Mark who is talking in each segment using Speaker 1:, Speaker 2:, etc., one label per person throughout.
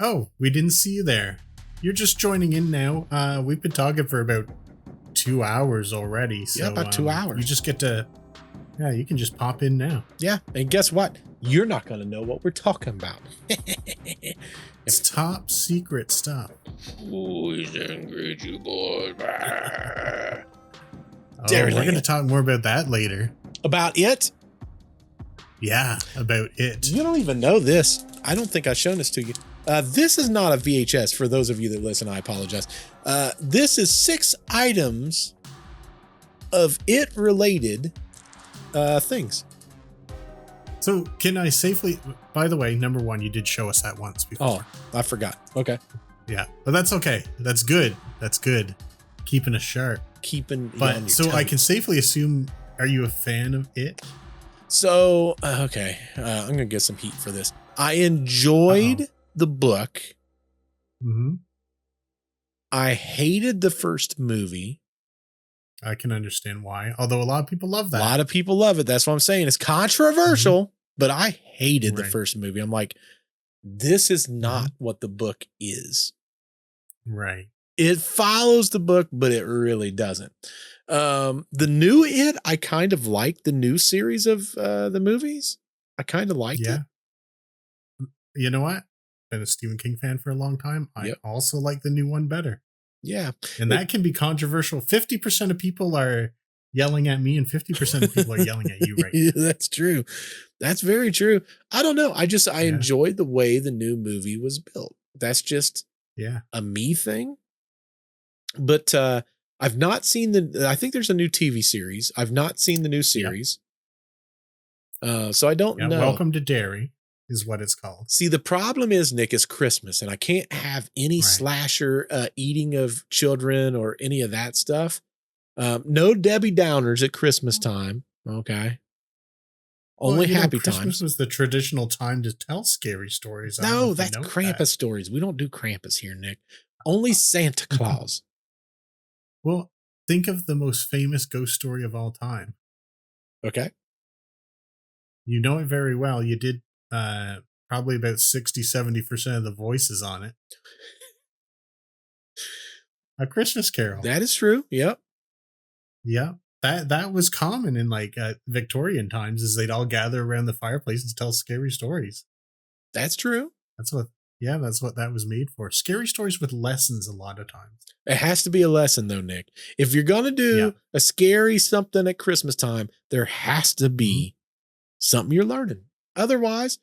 Speaker 1: Oh, we didn't see you there. You're just joining in now. We've been talking for about 2 hours already. So,
Speaker 2: yeah, about 2 hours.
Speaker 1: You just get to, you can just pop in now.
Speaker 2: Yeah, and guess what? You're not going to know what we're talking about.
Speaker 1: It's top secret stuff.
Speaker 2: Ooh, he's angry, you boy.
Speaker 1: We're going to talk more about that later.
Speaker 2: About it?
Speaker 1: Yeah, about it.
Speaker 2: You don't even know this. I don't think I've shown this to you. This is not a VHS. For those of you that listen, I apologize. This is 6 items of it-related things.
Speaker 1: So can I safely, by the way, number one, you did show us that once before.
Speaker 2: Oh, I forgot. Okay.
Speaker 1: Yeah, but that's okay. That's good. That's good. Keeping us sharp. But so I can safely assume, are you a fan of it?
Speaker 2: So, okay. I'm going to get some heat for this. I enjoyed the book.
Speaker 1: Mm-hmm.
Speaker 2: I hated the first movie.
Speaker 1: I can understand why. Although a lot of people love that.
Speaker 2: A lot of people love it. That's what I'm saying. It's controversial, but I hated the first movie. I'm like, this is not what the book is.
Speaker 1: Right.
Speaker 2: It follows the book, but it really doesn't. The new It, I kind of like the new series of the movies. I kind of liked it.
Speaker 1: You know what? Been a Stephen King fan for a long time. I also like the new one better.
Speaker 2: Yeah.
Speaker 1: And that can be controversial. 50% of people are yelling at me and 50% of people are yelling at you right now.
Speaker 2: That's true. That's very true. I don't know. I enjoyed the way the new movie was built. That's just a me thing. But I've not seen I think there's a new TV series. I've not seen the new series. So I don't know.
Speaker 1: Welcome to Derry is what it's called.
Speaker 2: See, the problem is, Nick, is Christmas, and I can't have any slasher eating of children or any of that stuff. No Debbie Downers at Christmas time. Okay. Only happy times.
Speaker 1: Christmas was the traditional time to tell scary stories.
Speaker 2: No, that's Krampus stories. We don't do Krampus here, Nick. Only Santa Claus.
Speaker 1: Well, think of the most famous ghost story of all time.
Speaker 2: Okay.
Speaker 1: You know it very well. You did probably about 60-70% of the voices on it. A Christmas Carol.
Speaker 2: That is true. Yep.
Speaker 1: Yeah. That was common in like Victorian times, is they'd all gather around the fireplace and tell scary stories.
Speaker 2: That's true.
Speaker 1: That's what that was made for. Scary stories with lessons a lot of times.
Speaker 2: It has to be a lesson though, Nick. If you're going to do a scary something at Christmas time, there has to be something you're learning. Otherwise,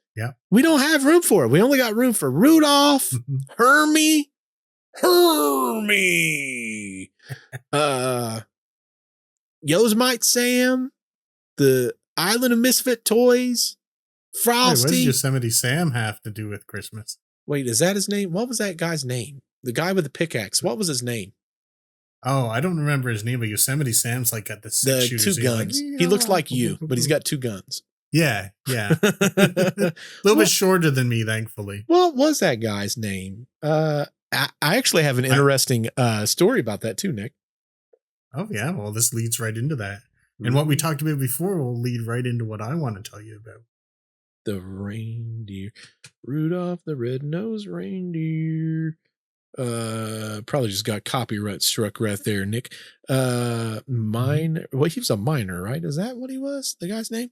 Speaker 2: we don't have room for it. We only got room for Rudolph, Hermie, Yosemite Sam, the Island of Misfit Toys, Frosty.
Speaker 1: What does Yosemite Sam have to do with Christmas?
Speaker 2: Wait, is that his name? What was that guy's name? The guy with the pickaxe. What was his name?
Speaker 1: Oh, I don't remember his name, but Yosemite Sam's like got the 6 shooters.
Speaker 2: 2 guns. He looks like you, but he's got 2 guns.
Speaker 1: Yeah. A little bit shorter than me, thankfully.
Speaker 2: What was that guy's name? I actually have an interesting story about that too, Nick.
Speaker 1: Oh, yeah. Well, this leads right into that. And what we talked about before will lead right into what I want to tell you about.
Speaker 2: The reindeer. Rudolph the red-nosed reindeer. Probably just got copyright struck right there, Nick. Miner. Well, he was a miner, right? Is that what he was? The guy's name?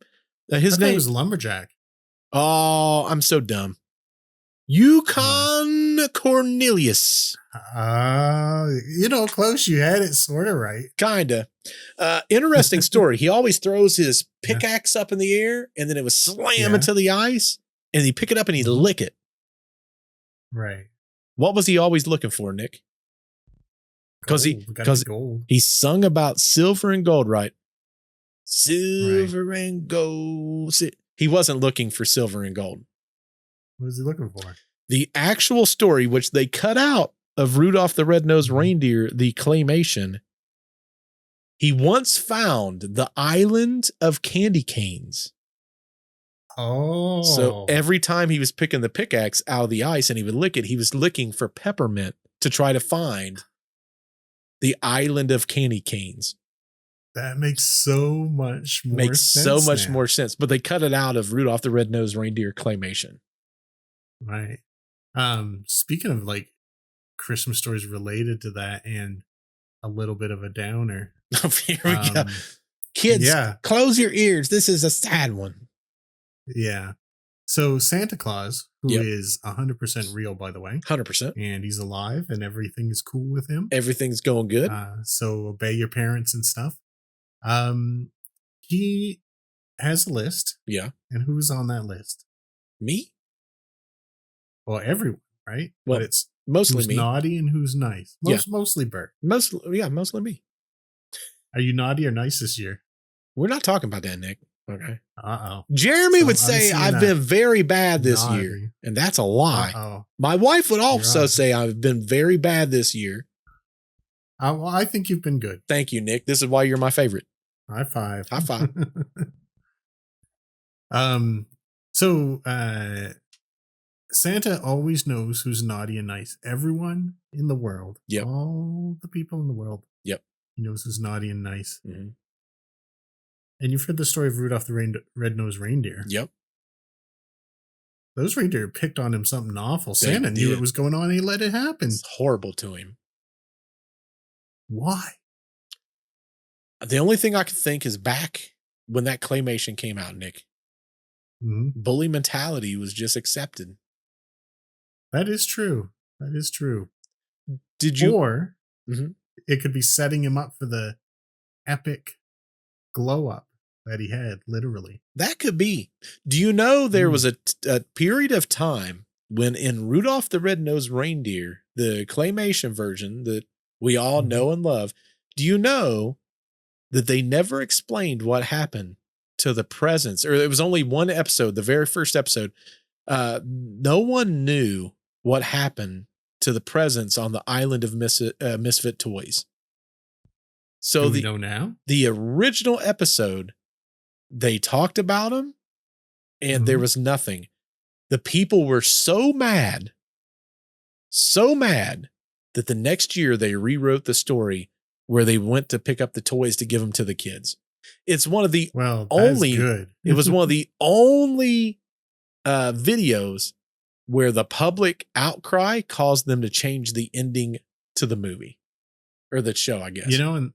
Speaker 2: His name
Speaker 1: was Lumberjack.
Speaker 2: Oh, I'm so dumb. Yukon Cornelius.
Speaker 1: Close. You had it sort of right.
Speaker 2: Kinda. Interesting story. He always throws his pickaxe up in the air and then it would slam into the ice and he'd pick it up and he'd lick it.
Speaker 1: Right.
Speaker 2: What was he always looking for, Nick? Because he sung about silver and gold, right? Silver and gold. He wasn't looking for silver and gold.
Speaker 1: What was he looking for?
Speaker 2: The actual story, which they cut out of Rudolph the Red-Nosed Reindeer, the claymation, he once found the island of candy canes.
Speaker 1: Oh.
Speaker 2: So every time he was picking the pickaxe out of the ice and he would lick it, he was looking for peppermint to try to find the island of candy canes.
Speaker 1: That makes so much more sense.
Speaker 2: But they cut it out of Rudolph the Red-Nosed Reindeer claymation.
Speaker 1: Right. Speaking of like Christmas stories related to that and a little bit of a downer.
Speaker 2: Here we go. Kids, close your ears. This is a sad one.
Speaker 1: Yeah. So Santa Claus, who is 100% real, by the way.
Speaker 2: 100%.
Speaker 1: And he's alive and everything is cool with him.
Speaker 2: Everything's going good.
Speaker 1: So obey your parents and stuff. He has a list.
Speaker 2: Yeah.
Speaker 1: And who's on that list?
Speaker 2: Me?
Speaker 1: Well, everyone, right?
Speaker 2: Well,
Speaker 1: but it's
Speaker 2: mostly
Speaker 1: who's
Speaker 2: me.
Speaker 1: Naughty and who's nice. Mostly Bert.
Speaker 2: Mostly me.
Speaker 1: Are you naughty or nice this year?
Speaker 2: We're not talking about that, Nick. Okay.
Speaker 1: Uh-oh.
Speaker 2: Jeremy would say I've been very bad this year, and that's a lie.
Speaker 1: Uh-oh.
Speaker 2: My wife would also say I've been very bad this year.
Speaker 1: Well, I think you've been good.
Speaker 2: Thank you, Nick. This is why you're my favorite.
Speaker 1: High five.
Speaker 2: High five.
Speaker 1: So Santa always knows who's naughty and nice. Everyone in the world.
Speaker 2: Yep.
Speaker 1: All the people in the world.
Speaker 2: Yep.
Speaker 1: He knows who's naughty and nice.
Speaker 2: Mm-hmm.
Speaker 1: And you've heard the story of Rudolph the Red-Nosed Reindeer.
Speaker 2: Yep.
Speaker 1: Those reindeer picked on him something awful. Santa knew it was going on and he let it happen.
Speaker 2: It's horrible to him.
Speaker 1: Why?
Speaker 2: The only thing I can think is back when that claymation came out, Nick.
Speaker 1: Mm-hmm.
Speaker 2: Bully mentality was just accepted.
Speaker 1: That is true. That is true.
Speaker 2: Did you?
Speaker 1: Or it could be setting him up for the epic glow up that he had, literally.
Speaker 2: That could be. Do you know there was a period of time when in Rudolph the Red-Nosed Reindeer, the claymation version that we all know and love, do you know that they never explained what happened to the presents? Or it was only one episode, the very first episode. No one knew what happened to the presents on the island of Misfit Toys. So
Speaker 1: we know now?
Speaker 2: The original episode, they talked about them and there was nothing. The people were so mad that the next year they rewrote the story where they went to pick up the toys to give them to the kids. It's one of the
Speaker 1: good.
Speaker 2: It was one of the only videos where the public outcry caused them to change the ending to the movie or the show, I guess.
Speaker 1: You know, and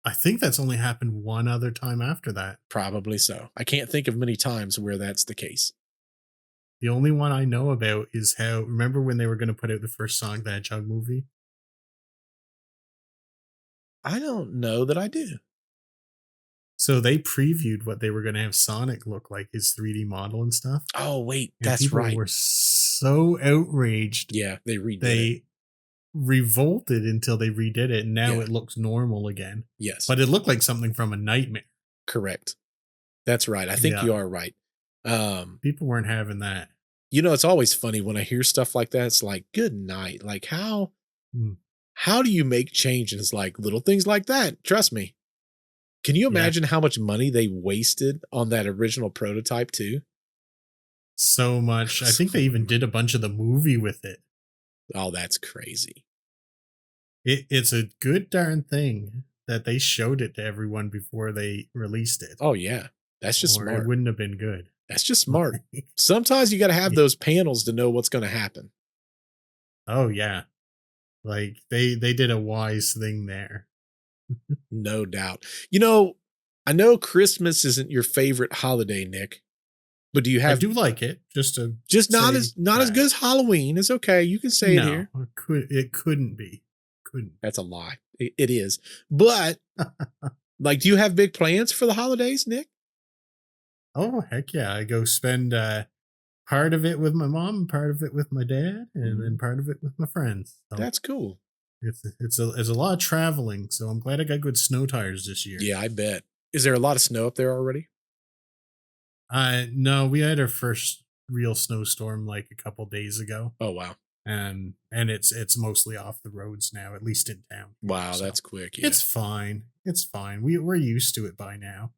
Speaker 1: I think that's only happened one other time after that.
Speaker 2: Probably so. I can't think of many times where that's the case.
Speaker 1: The only one I know about is how, remember when they were going to put out the first Sonic the Hedgehog movie?
Speaker 2: I don't know that I do.
Speaker 1: So they previewed what they were going to have Sonic look like, his 3D model and stuff.
Speaker 2: Oh, wait,
Speaker 1: and
Speaker 2: that's right.
Speaker 1: People were so outraged.
Speaker 2: Yeah, they redid it.
Speaker 1: Revolted until they redid it, and now it looks normal again.
Speaker 2: Yes.
Speaker 1: But it looked like something from a nightmare.
Speaker 2: Correct. That's right. I think you are right.
Speaker 1: People weren't having that.
Speaker 2: You know, it's always funny when I hear stuff like that. It's like, good night. Like, how do you make changes like little things like that? Trust me. Can you imagine how much money they wasted on that original prototype too?
Speaker 1: So much. I think they even did a bunch of the movie with it.
Speaker 2: Oh, that's crazy.
Speaker 1: It's a good darn thing that they showed it to everyone before they released it.
Speaker 2: Oh, yeah. That's just smart.
Speaker 1: It wouldn't have been good.
Speaker 2: That's just smart. Sometimes you got to have those panels to know what's going to happen.
Speaker 1: Oh, yeah. Like they did a wise thing there.
Speaker 2: No doubt. You know, I know Christmas isn't your favorite holiday, Nick. But do you have?
Speaker 1: I do like it. Just
Speaker 2: not as good as Halloween. It's okay. You can say it here.
Speaker 1: It couldn't be. Couldn't.
Speaker 2: That's a lie. It is. But like, do you have big plans for the holidays, Nick?
Speaker 1: Oh heck yeah! I go spend part of it with my mom, part of it with my dad, and then part of it with my friends. So
Speaker 2: that's cool.
Speaker 1: It's a lot of traveling, so I'm glad I got good snow tires this year.
Speaker 2: Yeah, I bet. Is there a lot of snow up there already?
Speaker 1: No, we had our first real snowstorm like a couple days ago.
Speaker 2: Oh wow.
Speaker 1: And it's mostly off the roads now, at least in town.
Speaker 2: Wow, so that's quick. Yeah.
Speaker 1: It's fine. It's fine. We're used to it by now.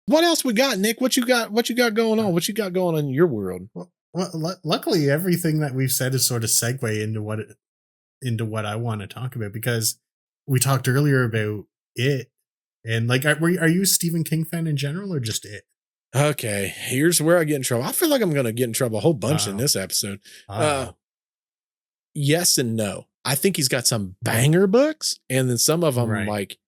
Speaker 2: What else we got, Nick? What you got going on? What you got going on in your world?
Speaker 1: Well, luckily everything that we've said is sort of segue into what I want to talk about, because we talked earlier about it, and like, are you a Stephen King fan in general or just it?
Speaker 2: Okay, here's where I get in trouble. I feel like I'm going to get in trouble a whole bunch in this episode. yes and no. I think he's got some banger books, and then some of them like,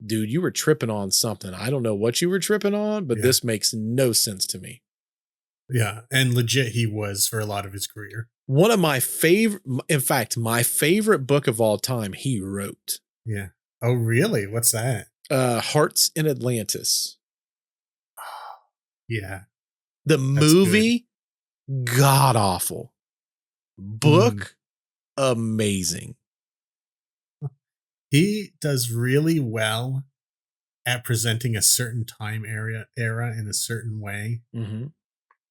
Speaker 2: dude, you were tripping on something. I don't know what you were tripping on, but this makes no sense to me.
Speaker 1: Yeah, and legit he was for a lot of his career.
Speaker 2: One of my favorite, in fact, my favorite book of all time, he wrote.
Speaker 1: Yeah. Oh, really? What's that?
Speaker 2: Hearts in Atlantis.
Speaker 1: Yeah.
Speaker 2: The movie, god awful. Book, amazing.
Speaker 1: He does really well at presenting a certain time era in a certain way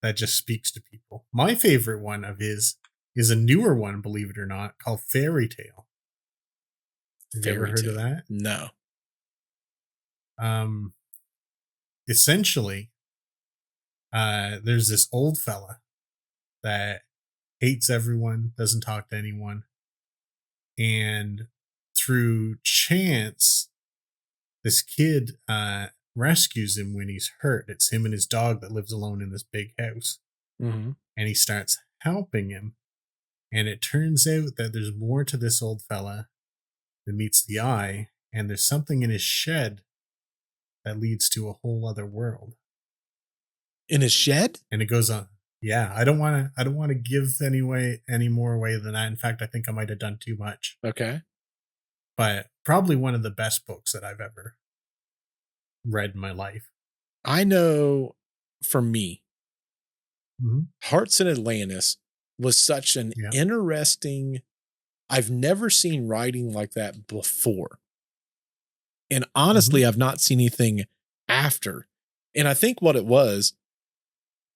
Speaker 1: that just speaks to people. My favorite one of his is a newer one, believe it or not, called Fairy Tale. Have you ever heard of that?
Speaker 2: No.
Speaker 1: Essentially, there's this old fella that hates everyone, doesn't talk to anyone, and through chance, this kid rescues him when he's hurt. It's him and his dog that lives alone in this big house. And he starts helping him. And it turns out that there's more to this old fella than meets the eye. And there's something in his shed that leads to a whole other world.
Speaker 2: In his shed?
Speaker 1: And it goes on. Yeah, I don't want to give any more away than that. In fact, I think I might have done too much.
Speaker 2: Okay.
Speaker 1: But probably one of the best books that I've ever read in my life.
Speaker 2: I know for me, Hearts in Atlantis was such an interesting, I've never seen writing like that before. And honestly, I've not seen anything after. And I think what it was,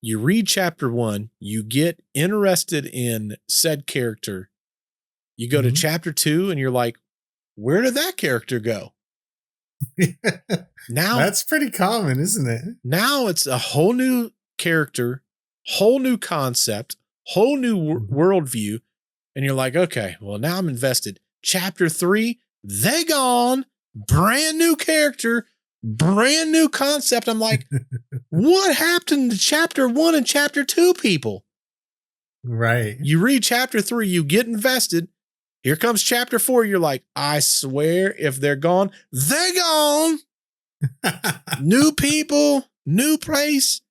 Speaker 2: you read chapter 1, you get interested in said character. You go to chapter 2 and you're like, where did that character go? Now
Speaker 1: that's pretty common, isn't it?
Speaker 2: Now it's a whole new character, whole new concept, whole new worldview. And you're like, okay, well, now I'm invested. Chapter 3, they gone, brand new character, brand new concept. I'm like, what happened to chapter 1 and chapter 2 people?
Speaker 1: Right.
Speaker 2: You read chapter 3, you get invested. Here comes chapter 4. You're like, I swear if they're gone, they're gone. New people, new place.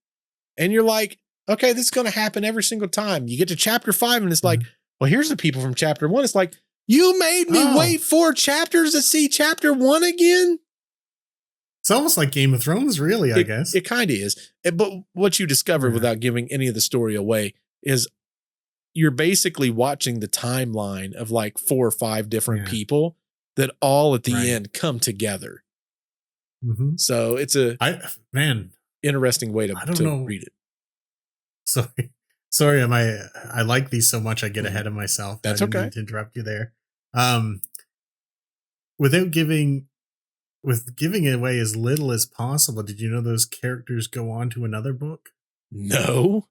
Speaker 2: And you're like, okay, this is going to happen every single time. You get to chapter 5 and it's like, well, here's the people from chapter 1. It's like, you made me wait 4 chapters to see chapter 1 again.
Speaker 1: It's almost like Game of Thrones, really, I guess.
Speaker 2: It kind of is. But what you discover without giving any of the story away is you're basically watching the timeline of like 4 or 5 different people that all at the end come together. So it's a interesting way to read it.
Speaker 1: Sorry, I like these so much I get ahead of myself.
Speaker 2: That's
Speaker 1: I didn't mean to interrupt you there. With giving away as little as possible, did you know those characters go on to another book?
Speaker 2: No.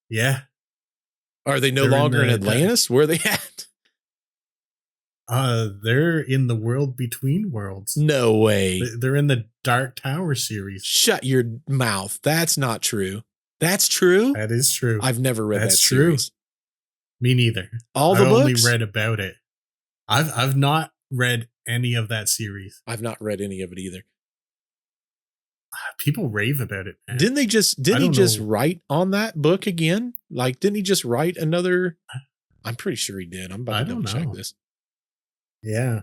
Speaker 1: Yeah.
Speaker 2: Are they no longer in Atlantis? Where are they at?
Speaker 1: They're in the world between worlds.
Speaker 2: No way.
Speaker 1: They're in the Dark Tower series.
Speaker 2: Shut your mouth. That's not true. That's true?
Speaker 1: That is true.
Speaker 2: I've never read that series.
Speaker 1: Me neither.
Speaker 2: All the books?
Speaker 1: I only read about it. I've not read any of that series.
Speaker 2: I've not read any of it either.
Speaker 1: People rave about it, man.
Speaker 2: Didn't he just write on that book again? Like, didn't he just write another? I'm pretty sure he did. I'm about to double check this.
Speaker 1: Yeah.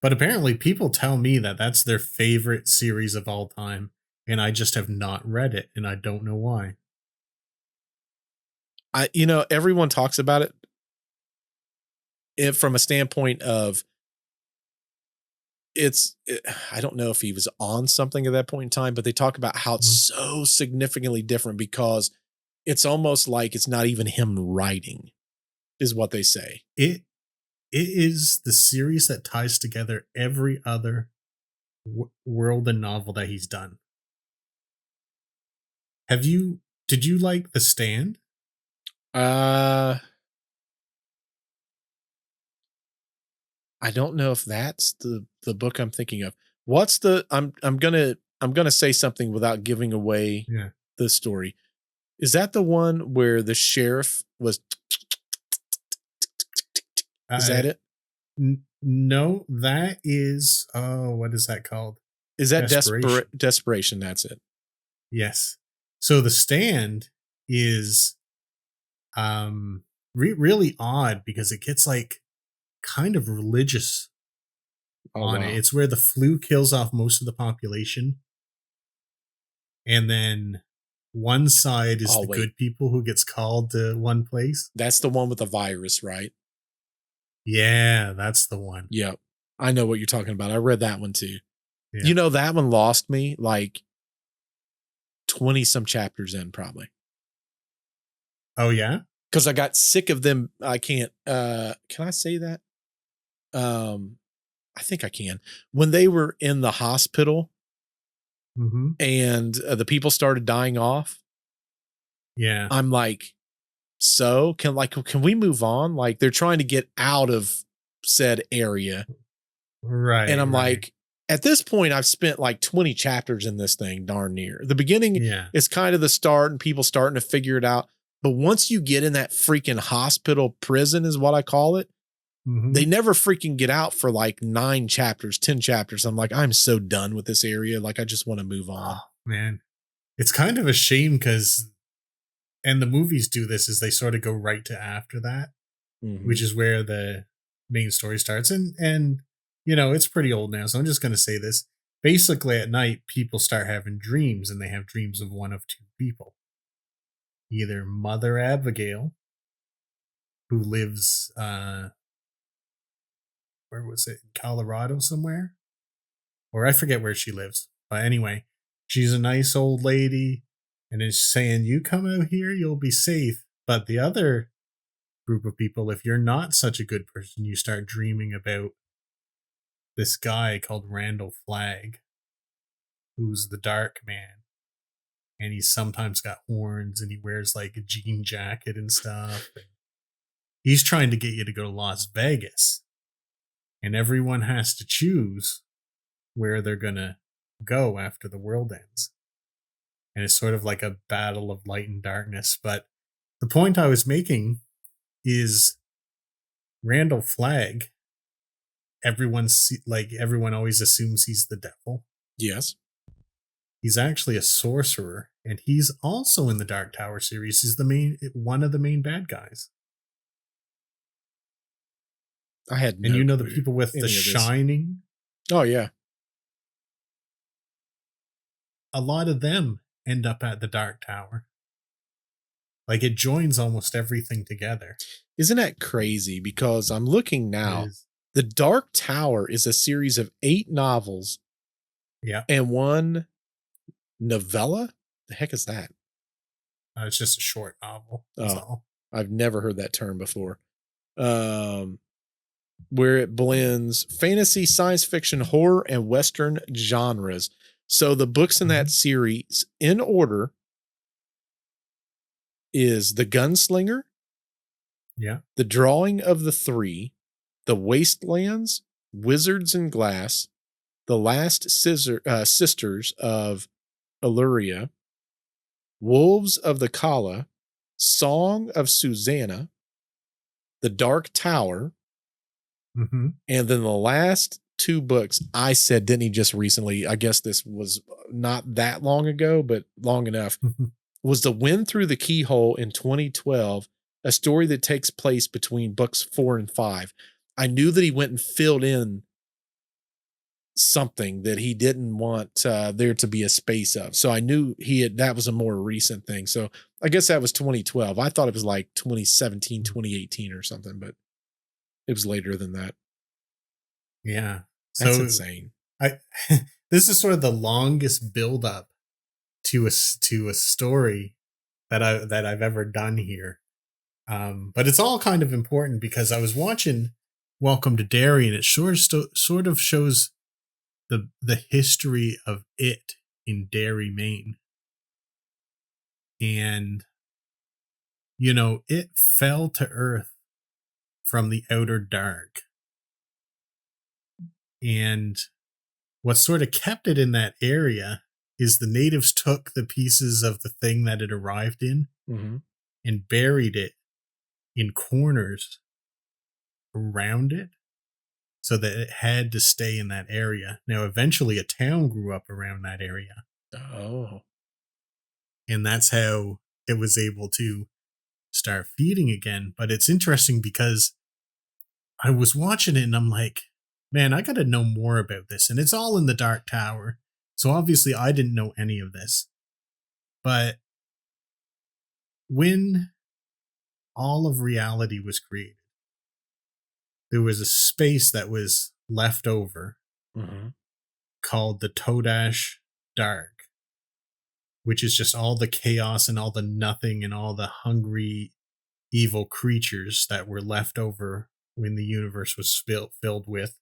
Speaker 1: But apparently people tell me that that's their favorite series of all time. And I just have not read it. And I don't know why.
Speaker 2: Everyone talks about it from a standpoint of I don't know if he was on something at that point in time, but they talk about how it's so significantly different because it's almost like it's not even him writing, is what they say.
Speaker 1: It is the series that ties together every other world and novel that he's done. Did you like The Stand?
Speaker 2: I don't know if that's the book I'm thinking of. What's the I'm gonna say something without giving away the story. Is that the one where the sheriff was Is that it?
Speaker 1: No, that is, oh, what is that called?
Speaker 2: Is that Desperation? That's it.
Speaker 1: Yes. So the Stand is really odd because it gets like kind of religious on it. It's where the flu kills off most of the population. And then one side is good people who gets called to one place.
Speaker 2: That's the one with the virus, right?
Speaker 1: Yeah, that's the one.
Speaker 2: Yep. I know what you're talking about. I read that one too.
Speaker 1: Yeah.
Speaker 2: You know, that one lost me like 20 some chapters in probably.
Speaker 1: Oh yeah?
Speaker 2: Because I got sick of them. I can't, can I say that? I think I can. When they were in the hospital and the people started dying off.
Speaker 1: Yeah.
Speaker 2: I'm like, so can we move on? Like they're trying to get out of said area.
Speaker 1: Right.
Speaker 2: And I'm like, at this point, I've spent like 20 chapters in this thing, darn near. The beginning is kind of the start and people starting to figure it out. But once you get in that freaking hospital prison is what I call it, they never freaking get out for like 9 chapters, 10 chapters. I'm like, I'm so done with this area. Like, I just want to move on.
Speaker 1: Oh, man. It's kind of a shame because, and the movies do this, is they sort of go right to after that, which is where the main story starts. And, you know, it's pretty old now. So I'm just going to say this. Basically, at night, people start having dreams, and they have dreams of one of two people. Either Mother Abigail, who lives, where was it? In Colorado somewhere? Or I forget where she lives. But anyway, she's a nice old lady and is saying, you come out here, you'll be safe. But the other group of people, if you're not such a good person, you start dreaming about this guy called Randall Flagg, who's the Dark Man. And he's sometimes got horns and he wears like a jean jacket and stuff. And he's trying to get you to go to Las Vegas. And everyone has to choose where they're going to go after the world ends. And it's sort of like a battle of light and darkness. But the point I was making is Randall Flagg, everyone always assumes he's the devil.
Speaker 2: Yes.
Speaker 1: He's actually a sorcerer, and he's also in the Dark Tower series. He's one of the main bad guys.
Speaker 2: I had
Speaker 1: and you know the people with the Shining?
Speaker 2: Oh, yeah.
Speaker 1: A lot of them end up at the Dark Tower. Like, it joins almost everything together.
Speaker 2: Isn't that crazy? Because I'm looking now. The Dark Tower is a series of 8 novels.
Speaker 1: Yeah.
Speaker 2: And 1 novella? The heck is that?
Speaker 1: It's just a short novel. That's all.
Speaker 2: I've never heard that term before. Where it blends fantasy, science fiction, horror, and Western genres. So the books in that series, in order, is The Gunslinger, The Drawing of the Three, The Wastelands, Wizards and Glass, The Last Sisters of Illyria, Wolves of the Kala, Song of Susanna, The Dark Tower, and then the last 2 books I said, didn't he just recently, I guess this was not that long ago, but long enough, was The Wind Through the Keyhole in 2012, a story that takes place between books 4 and 5. I knew that he went and filled in something that he didn't want there to be a space of. So I knew that was a more recent thing. So I guess that was 2012. I thought it was like 2017, 2018 or something, but it was later than that.
Speaker 1: Yeah.
Speaker 2: That's insane.
Speaker 1: This is sort of the longest build up to a story that I've ever done here. But it's all kind of important because I was watching Welcome to Derry, and it sort of shows the history of it in Derry, Maine. And, you know, it fell to earth from the outer dark. And what sort of kept it in that area is the natives took the pieces of the thing that it arrived in and buried it in corners around it so that it had to stay in that area. Now, eventually a town grew up around that area.
Speaker 2: Oh.
Speaker 1: And that's how it was able to start feeding again. But it's interesting because I was watching it and I'm like, man, I got to know more about this. And it's all in the Dark Tower. So obviously I didn't know any of this. But when all of reality was created, there was a space that was left over called the Todash Dark, which is just all the chaos and all the nothing and all the hungry, evil creatures that were left over when the universe was filled with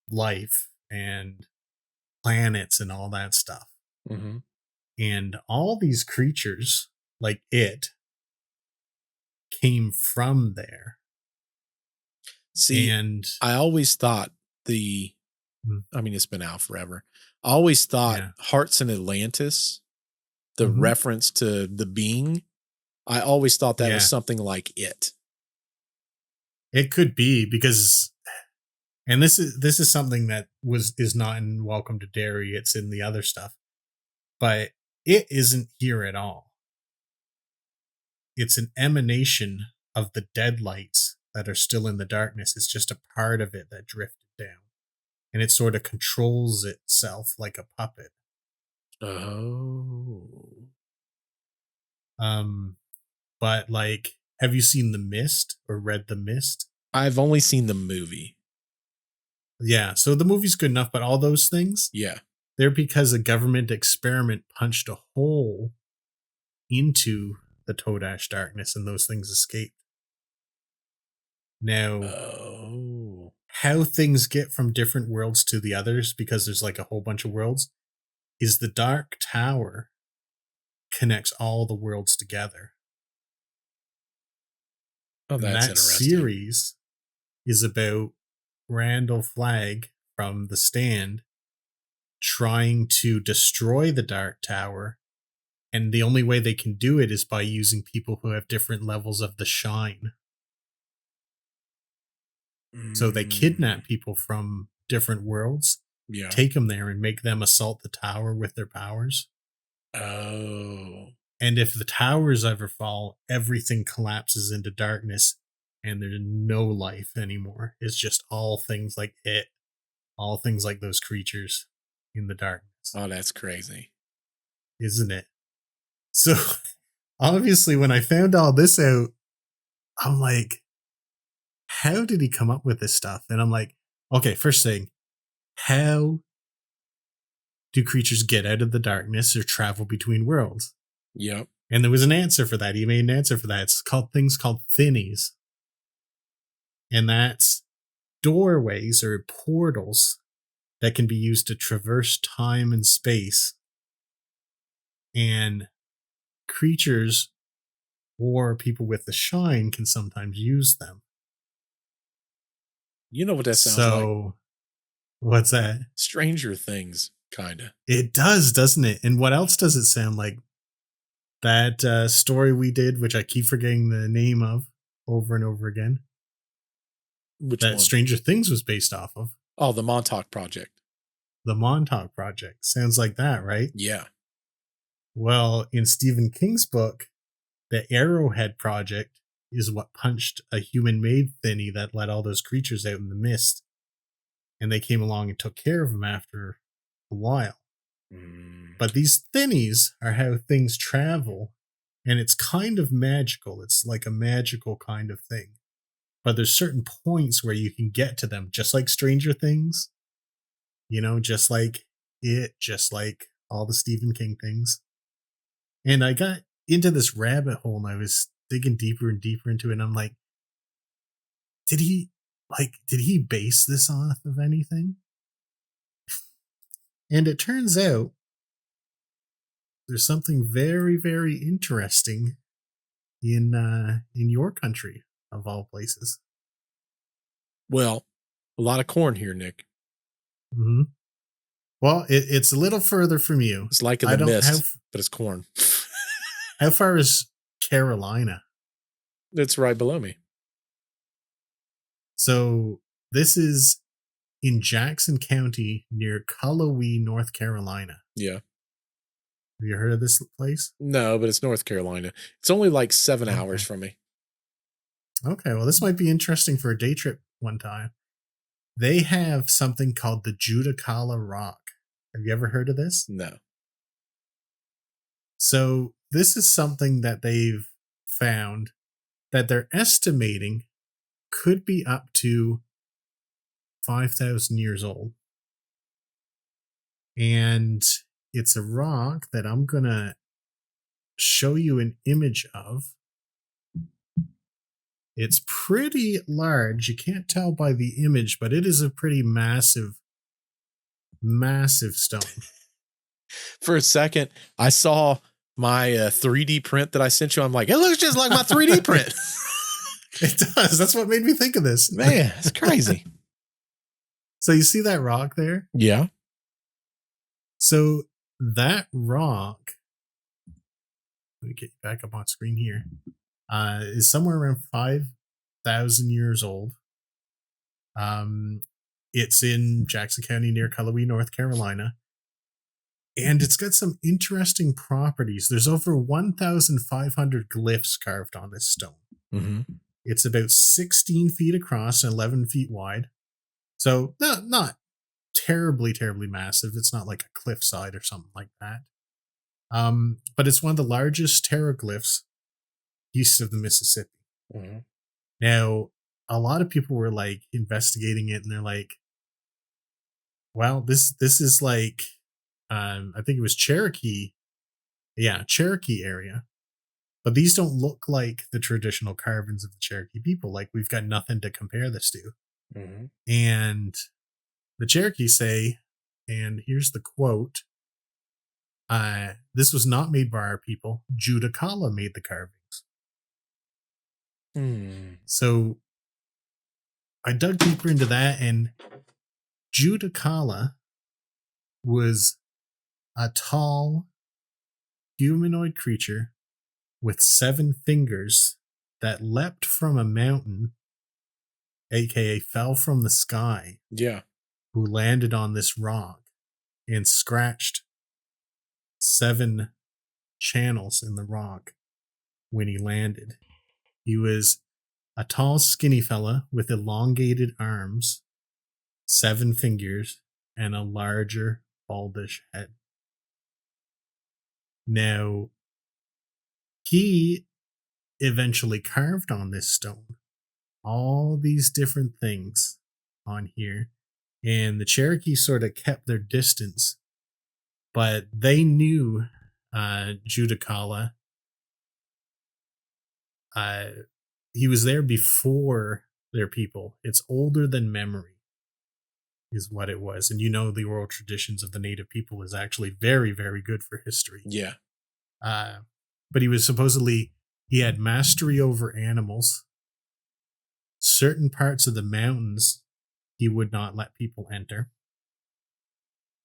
Speaker 1: life and planets and all that stuff. And all these creatures, like it, came from there.
Speaker 2: See, and I always thought it's been out forever. I always thought Hearts in Atlantis, the reference to the being, I always thought that was something like it.
Speaker 1: It could be because, and this is something that is not in Welcome to Derry. It's in the other stuff, but it isn't here at all. It's an emanation of the dead lights that are still in the darkness. It's just a part of it that drifted down, and it sort of controls itself like a puppet.
Speaker 2: Oh.
Speaker 1: But like, have you seen The Mist or read The Mist?
Speaker 2: I've only seen the movie.
Speaker 1: Yeah, so the movie's good enough, but all those things, they're because a government experiment punched a hole into the Todash darkness and those things escaped. Now, how things get from different worlds to the others, because there's like a whole bunch of worlds, is the Dark Tower connects all the worlds together.
Speaker 2: Oh, that's
Speaker 1: that
Speaker 2: interesting.
Speaker 1: series is about Randall Flagg from The Stand trying to destroy the Dark Tower, and the only way they can do it is by using people who have different levels of the shine. So they kidnap people from different worlds, take them there and make them assault the tower with their powers.
Speaker 2: Oh.
Speaker 1: And if the towers ever fall, everything collapses into darkness and there's no life anymore. It's just all things like it, all things like those creatures in the darkness.
Speaker 2: Oh, that's crazy.
Speaker 1: Isn't it? So obviously when I found all this out, I'm like, how did he come up with this stuff? And I'm like, okay, first thing, how do creatures get out of the darkness or travel between worlds?
Speaker 2: Yep.
Speaker 1: And there was an answer for that. He made an answer for that. It's called things called thinnies. And that's doorways or portals that can be used to traverse time and space. And creatures or people with the shine can sometimes use them.
Speaker 2: You know what that sounds like?
Speaker 1: What's that?
Speaker 2: Stranger Things, kind of.
Speaker 1: It does, doesn't it? And what else does it sound like? That story we did, which I keep forgetting the name of over and over again.
Speaker 2: Which
Speaker 1: that
Speaker 2: one?
Speaker 1: Stranger Things was based off of.
Speaker 2: Oh, the Montauk Project.
Speaker 1: The Montauk Project. Sounds like that, right?
Speaker 2: Yeah.
Speaker 1: Well, in Stephen King's book, the Arrowhead Project is what punched a human-made thinny that let all those creatures out in the mist. And they came along and took care of them after a while. But these thinnies are how things travel, and it's kind of magical. It's like a magical kind of thing. But there's certain points where you can get to them, just like Stranger Things, you know, just like it, just like all the Stephen King things. And I got into this rabbit hole and I was digging deeper and deeper into it. And I'm like, did he base this off of anything? And it turns out there's something very, very interesting in your country, of all places.
Speaker 2: Well, a lot of corn here, Nick.
Speaker 1: Mm-hmm. Well, it's a little further from you.
Speaker 2: It's like in the mist, but it's corn.
Speaker 1: How far is Carolina?
Speaker 2: It's right below me.
Speaker 1: So this is in Jackson County near Cullowhee, North Carolina.
Speaker 2: Yeah.
Speaker 1: Have you heard of this place?
Speaker 2: No, but it's North Carolina. It's only like 7 hours from me.
Speaker 1: Okay, well, this might be interesting for a day trip one time. They have something called the Judaculla Rock. Have you ever heard of this?
Speaker 2: No.
Speaker 1: So this is something that they've found that they're estimating could be up to 5,000 years old. And it's a rock that I'm going to show you an image of. It's pretty large. You can't tell by the image, but it is a pretty massive stone.
Speaker 2: For a second, I saw my 3D print that I sent you. I'm like, it looks just like my 3D print.
Speaker 1: It does. That's what made me think of this.
Speaker 2: Man, it's crazy.
Speaker 1: So you see that rock there?
Speaker 2: Yeah.
Speaker 1: So that rock, let me get you back up on screen here, is somewhere around 5,000 years old. It's in Jackson County near Cullowhee, North Carolina. And it's got some interesting properties. There's over 1,500 glyphs carved on this stone.
Speaker 2: Mm-hmm.
Speaker 1: It's about 16 feet across and 11 feet wide. So not terribly massive. It's not like a cliffside or something like that. But it's one of the largest pteroglyphs east of the Mississippi.
Speaker 2: Mm-hmm.
Speaker 1: Now, a lot of people were like investigating it, and they're like, well, this is like, I think it was Cherokee. Yeah, Cherokee area. But these don't look like the traditional carvings of the Cherokee people. Like, we've got nothing to compare this to.
Speaker 2: Mm-hmm.
Speaker 1: And the Cherokee say, and here's the quote, this was not made by our people. Judaculla made the carvings. So I dug deeper into that, and Judaculla was a tall humanoid creature with 7 fingers that leapt from a mountain, aka fell from the sky.
Speaker 2: Yeah.
Speaker 1: Who landed on this rock and scratched 7 channels in the rock when he landed. He was a tall, skinny fella with elongated arms, 7 fingers, and a larger, baldish head. Now, he eventually carved on this stone all these different things on here, and the Cherokee sort of kept their distance, but they knew Judaculla. He was there before their people. It's older than memory, is what it was. And the oral traditions of the native people is actually very, very good for history.
Speaker 2: Yeah.
Speaker 1: But he had mastery over animals. Certain parts of the mountains he would not let people enter.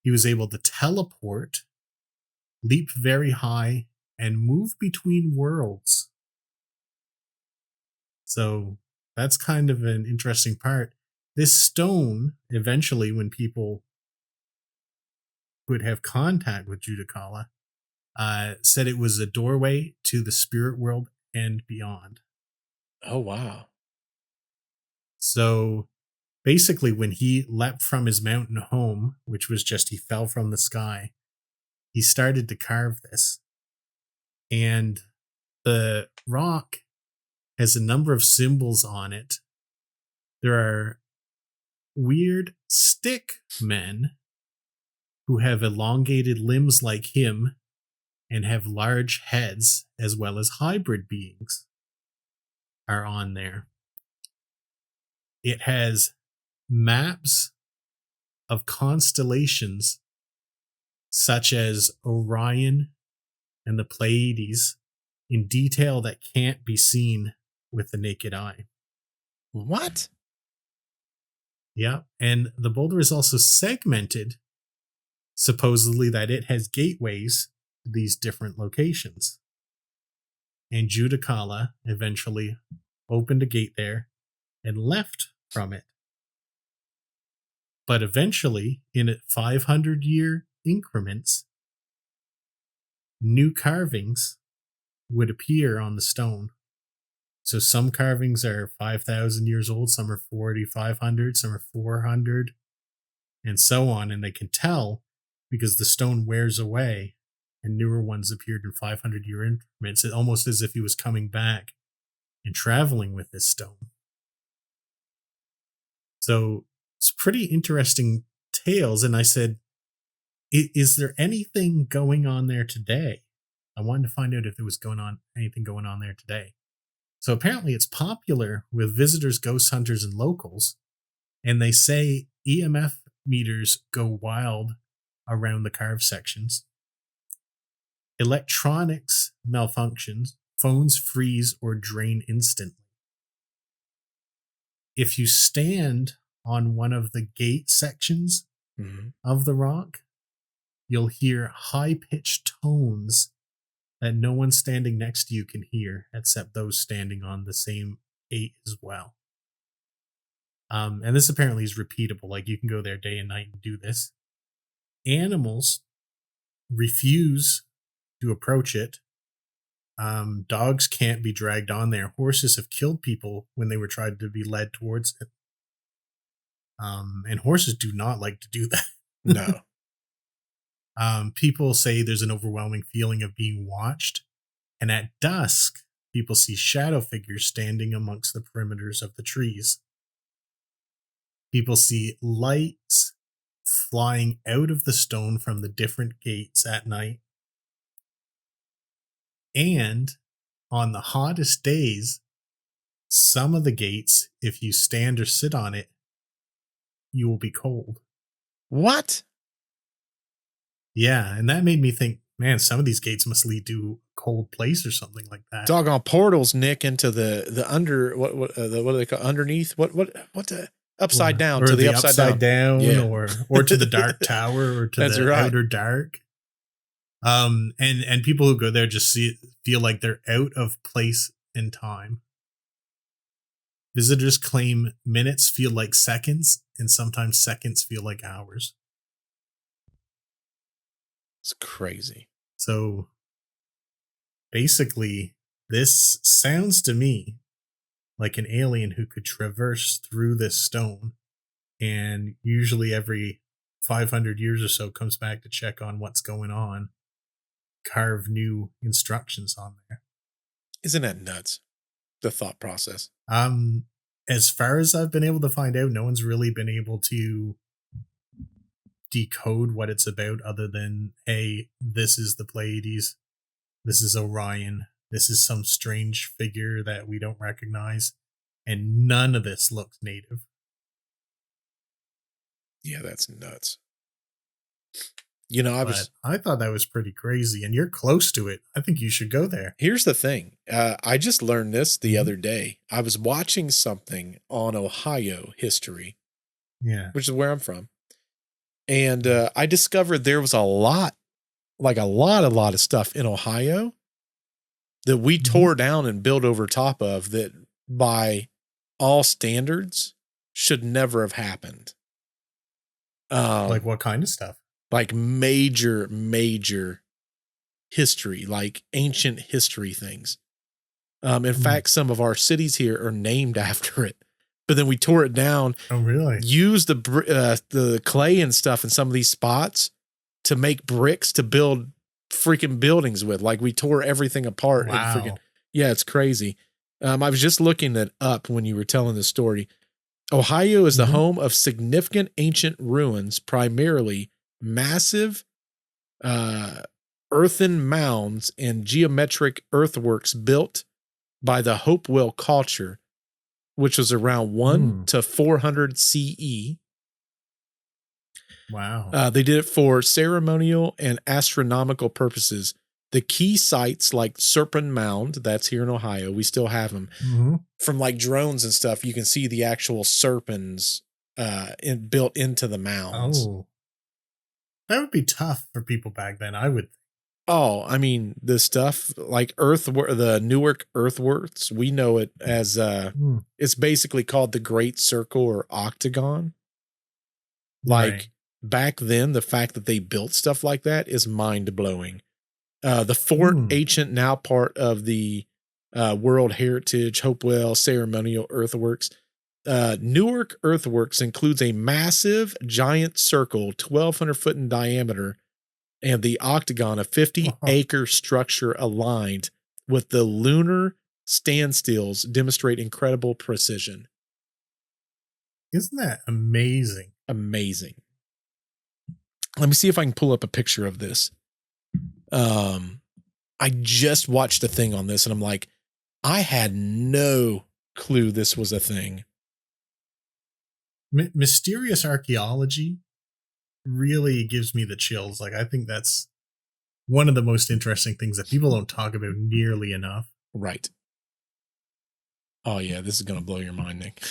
Speaker 1: He was able to teleport, leap very high, and move between worlds. So that's kind of an interesting part. This stone, eventually, when people would have contact with Judaculla, said it was a doorway to the spirit world and beyond.
Speaker 2: Oh, wow.
Speaker 1: So basically, when he leapt from his mountain home, which was just he fell from the sky, he started to carve this. And the rock has a number of symbols on it. There are weird stick men who have elongated limbs like him and have large heads, as well as hybrid beings are on there. It has maps of constellations such as Orion and the Pleiades in detail that can't be seen with the naked eye.
Speaker 2: What?
Speaker 1: Yeah, and the boulder is also segmented, supposedly that it has gateways to these different locations. And Judaculla eventually opened a gate there and left from it. But eventually, in 500-year increments, new carvings would appear on the stone. So some carvings are 5,000 years old, some are 4,500, some are 400, and so on. And they can tell because the stone wears away and newer ones appeared in 500-year increments. It's almost as if he was coming back and traveling with this stone. So it's pretty interesting tales. And I said, is there anything going on there today? I wanted to find out if there was anything going on there today. So apparently it's popular with visitors, ghost hunters, and locals. And they say EMF meters go wild around the carved sections. Electronics malfunctions, phones freeze or drain instantly. If you stand on one of the gate sections of the rock, you'll hear high-pitched tones that no one standing next to you can hear, except those standing on the same gate as well. And this apparently is repeatable. Like, you can go there day and night and do this. Animals refuse to approach it. Dogs can't be dragged on there. Horses have killed people when they were tried to be led towards it. And horses do not like to do that.
Speaker 2: No.
Speaker 1: People say there's an overwhelming feeling of being watched. And at dusk, people see shadow figures standing amongst the perimeters of the trees. People see lights flying out of the stone from the different gates at night. And on the hottest days, some of the gates, if you stand or sit on it, you will be cold.
Speaker 2: What?
Speaker 1: Yeah, and that made me think, man, some of these gates must lead to a cold place or something like that.
Speaker 2: Doggone portals, Nick, into the under what do they call underneath? What the upside down
Speaker 1: or
Speaker 2: to the
Speaker 1: upside down
Speaker 2: yeah.
Speaker 1: or to the dark tower or to
Speaker 2: That's
Speaker 1: the
Speaker 2: right.
Speaker 1: outer dark. And people who go there just feel like they're out of place and time. Visitors claim minutes feel like seconds, and sometimes seconds feel like hours.
Speaker 2: It's crazy.
Speaker 1: So basically, this sounds to me like an alien who could traverse through this stone, and usually every 500 years or so comes back to check on what's going on, carve new instructions on there.
Speaker 2: Isn't that nuts? The thought process.
Speaker 1: As far as I've been able to find out, no one's really been able to decode what it's about other than, hey, this is the Pleiades, this is Orion, this is some strange figure that we don't recognize, and none of this looks native.
Speaker 2: Yeah, that's nuts. You know,
Speaker 1: I thought that was pretty crazy, and you're close to it. I think you should go there.
Speaker 2: Here's the thing. I just learned this the other day. I was watching something on Ohio history, which is where I'm from. And I discovered there was a lot of stuff in Ohio that we tore down and built over top of that by all standards should never have happened.
Speaker 1: Like what kind of stuff?
Speaker 2: Like major history, like ancient history things. In fact, some of our cities here are named after it. But then we tore it down.
Speaker 1: Oh, really?
Speaker 2: Used the clay and stuff in some of these spots to make bricks to build freaking buildings with. Like we tore everything apart.
Speaker 1: Wow.
Speaker 2: And yeah, it's crazy. I was just looking that up when you were telling the story. Ohio is the home of significant ancient ruins, primarily massive earthen mounds and geometric earthworks built by the Hopewell culture, which was around 1 to 400 CE.
Speaker 1: Wow.
Speaker 2: They did it for ceremonial and astronomical purposes. The key sites like Serpent Mound, that's here in Ohio, we still have them. From like drones and stuff, you can see the actual serpents built into the mounds.
Speaker 1: Oh. That would be tough for people back then, I would think.
Speaker 2: Oh, I mean, the stuff like the Newark Earthworks, we know it as, it's basically called the Great Circle or Octagon. Like back then, the fact that they built stuff like that is mind blowing. The fort, ancient, now part of the World Heritage Hopewell Ceremonial Earthworks. Newark Earthworks includes a massive giant circle, 1,200 foot in diameter, and the octagon, a 50-acre structure aligned with the lunar standstills, demonstrate incredible precision.
Speaker 1: Isn't that amazing?
Speaker 2: Amazing. Let me see if I can pull up a picture of this. I just watched a thing on this and I'm like, I had no clue this was a thing.
Speaker 1: Mysterious archaeology really gives me the chills. Like, I think that's one of the most interesting things that people don't talk about nearly enough.
Speaker 2: Right. Oh yeah, this is going to blow your mind, Nick.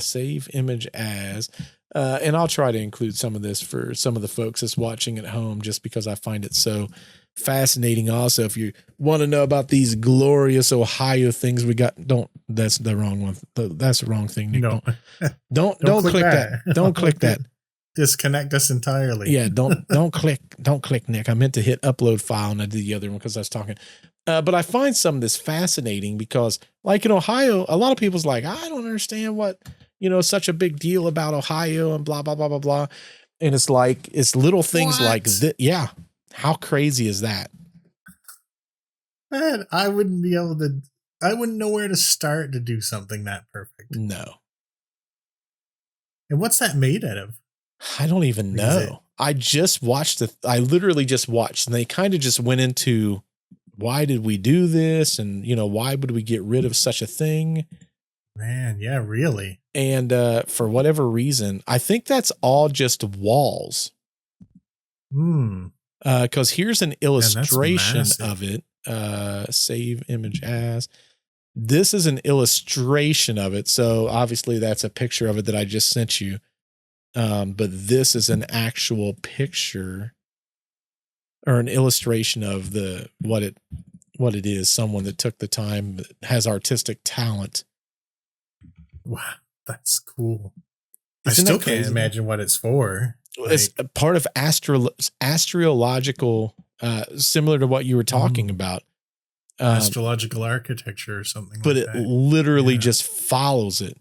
Speaker 2: Save image as, and I'll try to include some of this for some of the folks that's watching at home, just because I find it so fascinating. Also, if you want to know about these glorious Ohio things we got, that's the wrong one. That's the wrong thing, Nick.
Speaker 1: No.
Speaker 2: Don't click that. Don't click that.
Speaker 1: Disconnect us entirely.
Speaker 2: Yeah, don't click, Nick. I meant to hit upload file and I did the other one because I was talking. But I find some of this fascinating because, like in Ohio, a lot of people's like, I don't understand what, such a big deal about Ohio and blah, blah, blah, blah, blah. And it's like, it's little things like that. Yeah. How crazy is that?
Speaker 1: Man, I wouldn't know where to start to do something that perfect.
Speaker 2: No.
Speaker 1: And what's that made out of?
Speaker 2: I don't even know. I literally just watched, and they kind of just went into, why did we do this? And, why would we get rid of such a thing?
Speaker 1: Man, yeah, really.
Speaker 2: And for whatever reason, I think that's all just walls. Because here's an illustration of it. Save image as. This is an illustration of it. So obviously that's a picture of it that I just sent you. But this is an actual picture or an illustration of what it is. Someone that took the time, has artistic talent.
Speaker 1: Wow, that's cool. I still can't imagine what it's for.
Speaker 2: It's a part of astrological, similar to what you were talking about.
Speaker 1: Astrological architecture or something
Speaker 2: but
Speaker 1: like that.
Speaker 2: But it literally just follows it.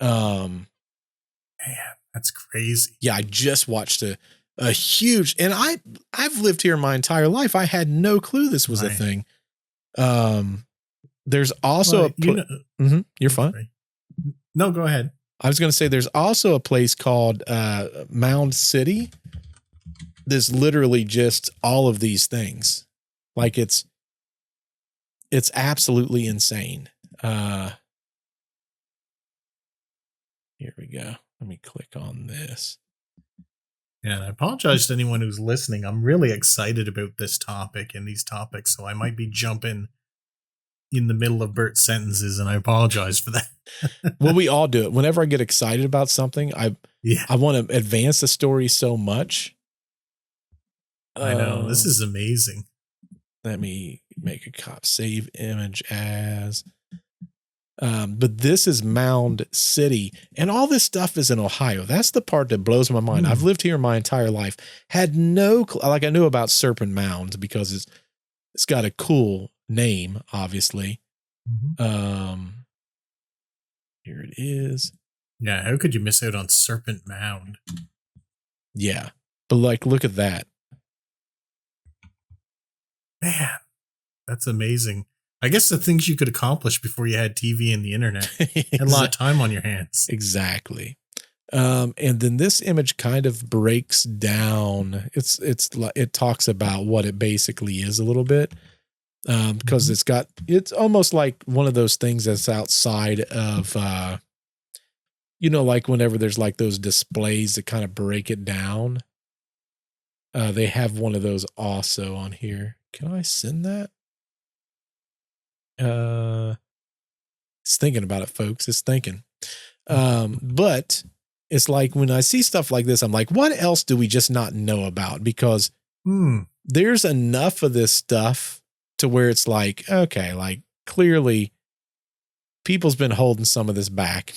Speaker 1: Man, that's crazy.
Speaker 2: Yeah, I just watched a huge, and I've lived here my entire life. I had no clue this was a thing. There's also you're fine.
Speaker 1: Sorry. No, go ahead.
Speaker 2: I was going to say there's also a place called Mound City. There's literally just all of these things. Like it's absolutely insane. Here we go. Let me click on this.
Speaker 1: Yeah, and I apologize to anyone who's listening. I'm really excited about this topic and these topics, so I might be jumping in the middle of Bert's sentences, and I apologize for that.
Speaker 2: Well, we all do it. Whenever I get excited about something, I want to advance the story so much.
Speaker 1: I know. This is amazing.
Speaker 2: Let me make a copy. Save image as. But this is Mound City, and all this stuff is in Ohio. That's the part that blows my mind. I've lived here my entire life. Had no like I knew about Serpent Mound because it's got a cool name, obviously. Here it is.
Speaker 1: Yeah, how could you miss out on Serpent Mound?
Speaker 2: Yeah, but like, look at that.
Speaker 1: Man, that's amazing. I guess the things you could accomplish before you had TV and the internet. Had a lot of time on your hands.
Speaker 2: Exactly. And then this image kind of breaks down. It talks about what it basically is a little bit. Because it's almost like one of those things that's outside of, like whenever there's like those displays that kind of break it down. They have one of those also on here. Can I send that? It's thinking about it, folks. It's thinking. But it's like when I see stuff like this, I'm like, what else do we just not know about? Because there's enough of this stuff to where it's like, okay, like clearly people's been holding some of this back.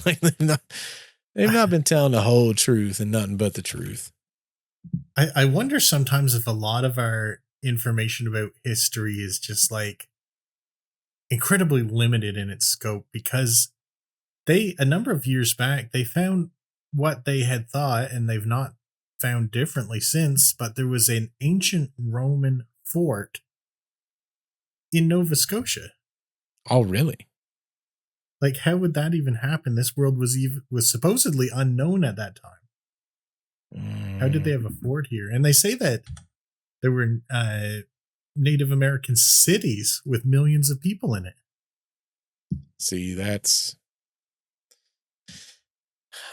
Speaker 2: Like they've not been telling the whole truth and nothing but the truth.
Speaker 1: I wonder sometimes if a lot of our information about history is just like incredibly limited in its scope, because a number of years back, they found what they had thought, and they've not found differently since, but there was an ancient Roman fort in Nova Scotia.
Speaker 2: Oh, really?
Speaker 1: Like, how would that even happen? This world was supposedly unknown at that time. How did they have a fort here? And they say that there were Native American cities with millions of people in it.
Speaker 2: See, I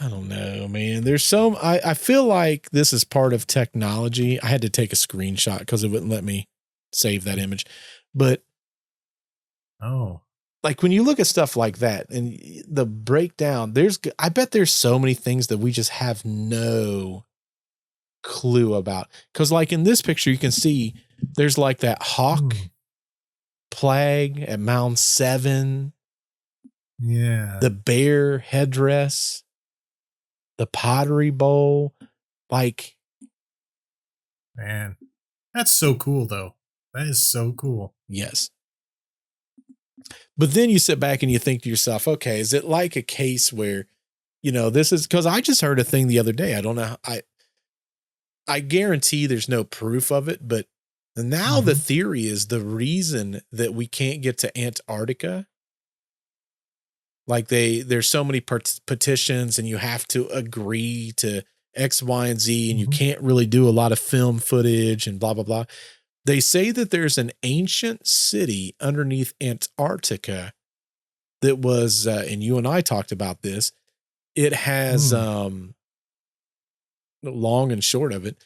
Speaker 2: don't know, man. There's I feel like this is part of technology. I had to take a screenshot because it wouldn't let me save that image. But like when you look at stuff like that and the breakdown, I bet there's so many things that we just have no clue about. Because like in this picture, you can see there's like that hawk plague at Mound 7.
Speaker 1: Yeah.
Speaker 2: The bear headdress, the pottery bowl. Like,
Speaker 1: man, that's so cool though. That is so cool.
Speaker 2: Yes. But then you sit back and you think to yourself, okay, is it like a case where, this is because I just heard a thing the other day. I don't know. I guarantee there's no proof of it, but now the theory is the reason that we can't get to Antarctica. Like there's so many petitions and you have to agree to X, Y, and Z, and you can't really do a lot of film footage and blah, blah, blah. They say that there's an ancient city underneath Antarctica that was, and you and I talked about this. It has, long and short of it,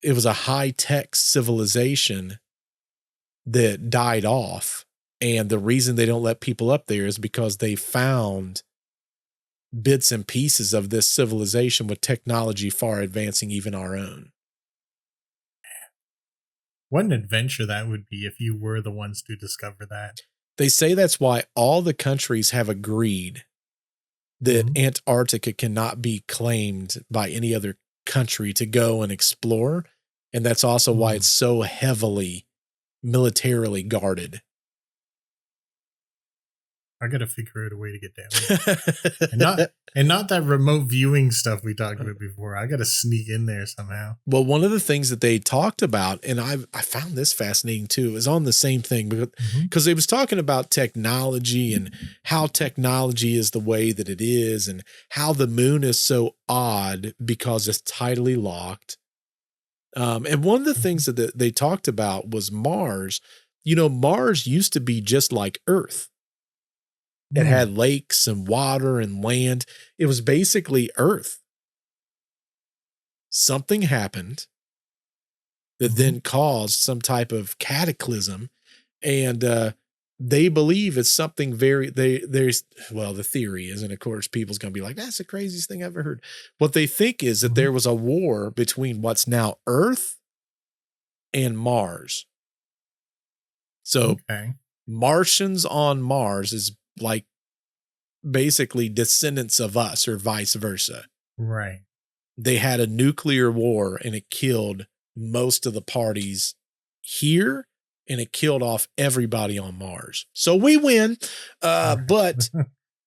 Speaker 2: it was a high-tech civilization that died off. And the reason they don't let people up there is because they found bits and pieces of this civilization with technology far advancing even our own.
Speaker 1: What an adventure that would be if you were the ones to discover that.
Speaker 2: They say that's why all the countries have agreed that Antarctica cannot be claimed by any other country to go and explore. And that's also why it's so heavily militarily guarded.
Speaker 1: I got to figure out a way to get down there. and not that remote viewing stuff we talked about before. I got to sneak in there somehow.
Speaker 2: Well, one of the things that they talked about, and I found this fascinating too, is on the same thing because they was talking about technology and how technology is the way that it is and how the moon is so odd because it's tidally locked. And one of the things that they talked about was Mars. Mars used to be just like Earth. It had lakes and water and land. It was basically Earth. Something happened that then caused some type of cataclysm. And they believe it's something the theory is, and of course people's going to be like, that's the craziest thing I've ever heard. What they think is that there was a war between what's now Earth and Mars. So Martians on Mars is like basically descendants of us or vice versa.
Speaker 1: Right.
Speaker 2: They had a nuclear war and it killed most of the parties here and it killed off everybody on Mars. So we win. But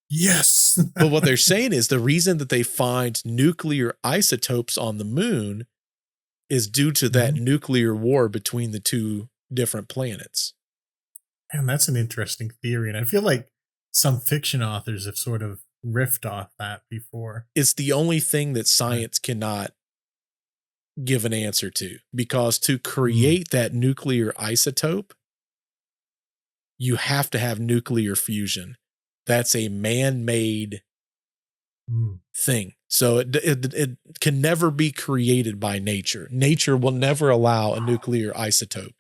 Speaker 1: yes.
Speaker 2: But what they're saying is the reason that they find nuclear isotopes on the moon is due to that nuclear war between the two different planets.
Speaker 1: Man, that's an interesting theory. And I feel like some fiction authors have sort of riffed off that before.
Speaker 2: It's the only thing that science cannot give an answer to, because to create that nuclear isotope, you have to have nuclear fusion. That's a man-made thing. So it can never be created by nature. Nature will never allow a nuclear isotope.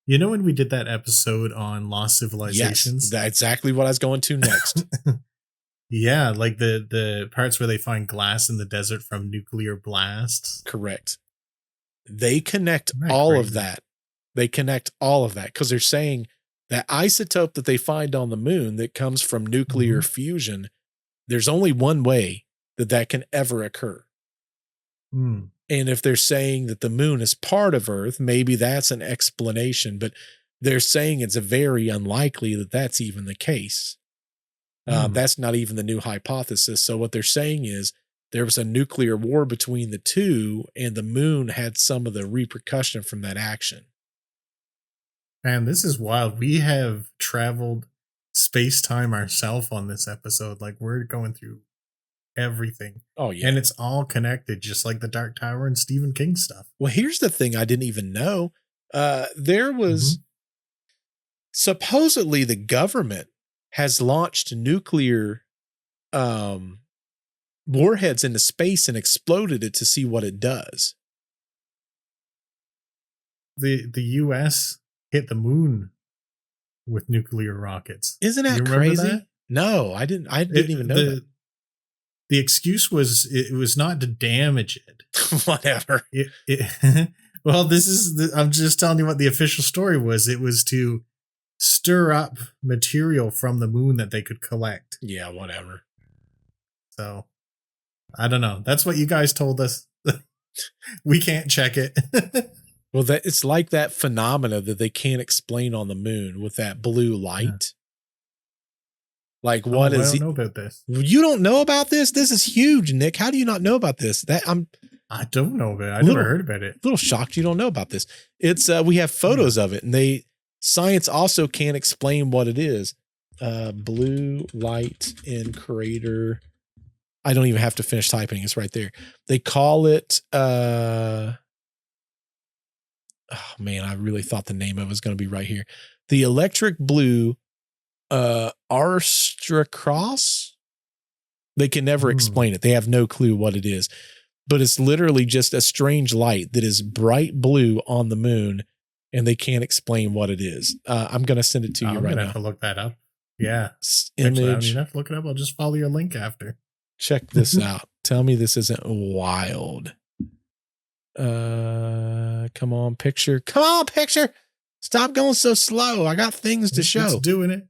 Speaker 1: You know when we did that episode on lost civilizations?
Speaker 2: Yes, that's exactly what I was going to next.
Speaker 1: Yeah, like the parts where they find glass in the desert from nuclear blasts.
Speaker 2: Correct. They connect all of that. They connect all of that because they're saying that isotope that they find on the moon that comes from nuclear fusion, there's only one way that can ever occur. And if they're saying that the moon is part of Earth, maybe that's an explanation, but they're saying it's very unlikely that that's even the case. That's not even the new hypothesis. So what they're saying is there was a nuclear war between the two, and the moon had some of the repercussion from that action.
Speaker 1: Man, this is wild. We have traveled space-time ourselves on this episode. Like, we're going through everything.
Speaker 2: Oh, yeah.
Speaker 1: And it's all connected, just like the Dark Tower and Stephen King stuff.
Speaker 2: Well, here's the thing I didn't even know. There was supposedly the government has launched nuclear warheads into space and exploded it to see what it does.
Speaker 1: The U.S. hit the moon with nuclear rockets.
Speaker 2: Isn't that crazy? That? No, I didn't even know that.
Speaker 1: The excuse was it was not to damage it.
Speaker 2: Whatever.
Speaker 1: Well, I'm just telling you what the official story was. It was to stir up material from the moon that they could collect.
Speaker 2: Yeah, whatever.
Speaker 1: So, I don't know. That's what you guys told us. We can't check it.
Speaker 2: Well, it's like that phenomena that they can't explain on the moon with that blue light. Yeah. Like, what is?
Speaker 1: I don't know about this.
Speaker 2: You don't know about this? This is huge, Nick. How do you not know about this?
Speaker 1: I don't know about it. I never heard about it.
Speaker 2: A little shocked you don't know about this. It's we have photos of it, and science also can't explain what it is. Blue light in crater. I don't even have to finish typing. It's right there. They call it. Oh man, I really thought the name of it was going to be right here. The electric blue Arstracross. They can never explain it. They have no clue what it is, but it's literally just a strange light that is bright blue on the moon, and they can't explain what it is. I'm going to send it to you right now. I'm going to have
Speaker 1: to look that up. Yeah.
Speaker 2: Image.
Speaker 1: Actually, I don't even have to look it up. I'll just follow your link after.
Speaker 2: Check this out. Tell me this isn't wild. Come on, picture. Come on, picture. Stop going so slow. I got things to show.
Speaker 1: It's doing it.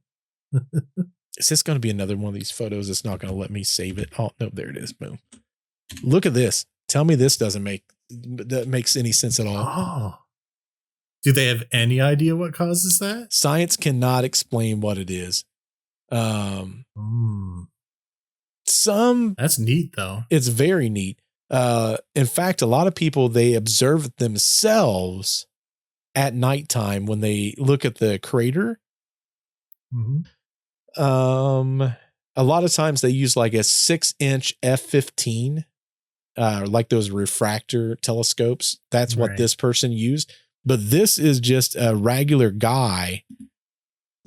Speaker 2: Is this going to be another one of these photos that's not going to let me save it? Oh, no, there it is. Boom. Look at this. Tell me this that makes any sense at all.
Speaker 1: Oh. Do they have any idea what causes that?
Speaker 2: Science cannot explain what it is.
Speaker 1: That's neat though.
Speaker 2: It's very neat. In fact, a lot of people, they observe themselves at nighttime when they look at the crater. A lot of times they use like a 6-inch f/15, like those refractor telescopes. That's what this person used. But this is just a regular guy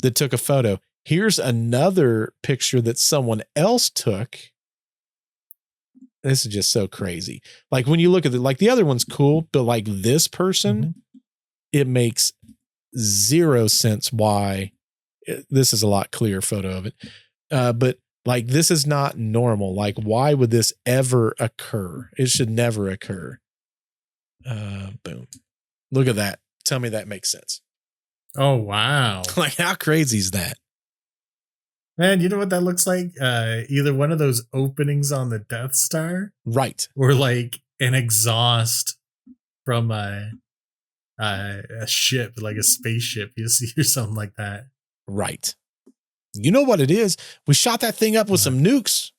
Speaker 2: that took a photo. Here's another picture that someone else took. This is just so crazy. Like when you look at it, like the other one's cool, but like this person, it makes zero sense why. This is a lot clearer photo of it. But like, this is not normal. Like, why would this ever occur? It should never occur. Boom. Look at that. Tell me that makes sense.
Speaker 1: Oh, wow.
Speaker 2: Like, how crazy is that?
Speaker 1: Man, you know what that looks like? Either one of those openings on the Death Star.
Speaker 2: Right.
Speaker 1: Or like an exhaust from a ship, like a spaceship, you see, or something like that.
Speaker 2: Right. You know what it is? We shot that thing up with some nukes.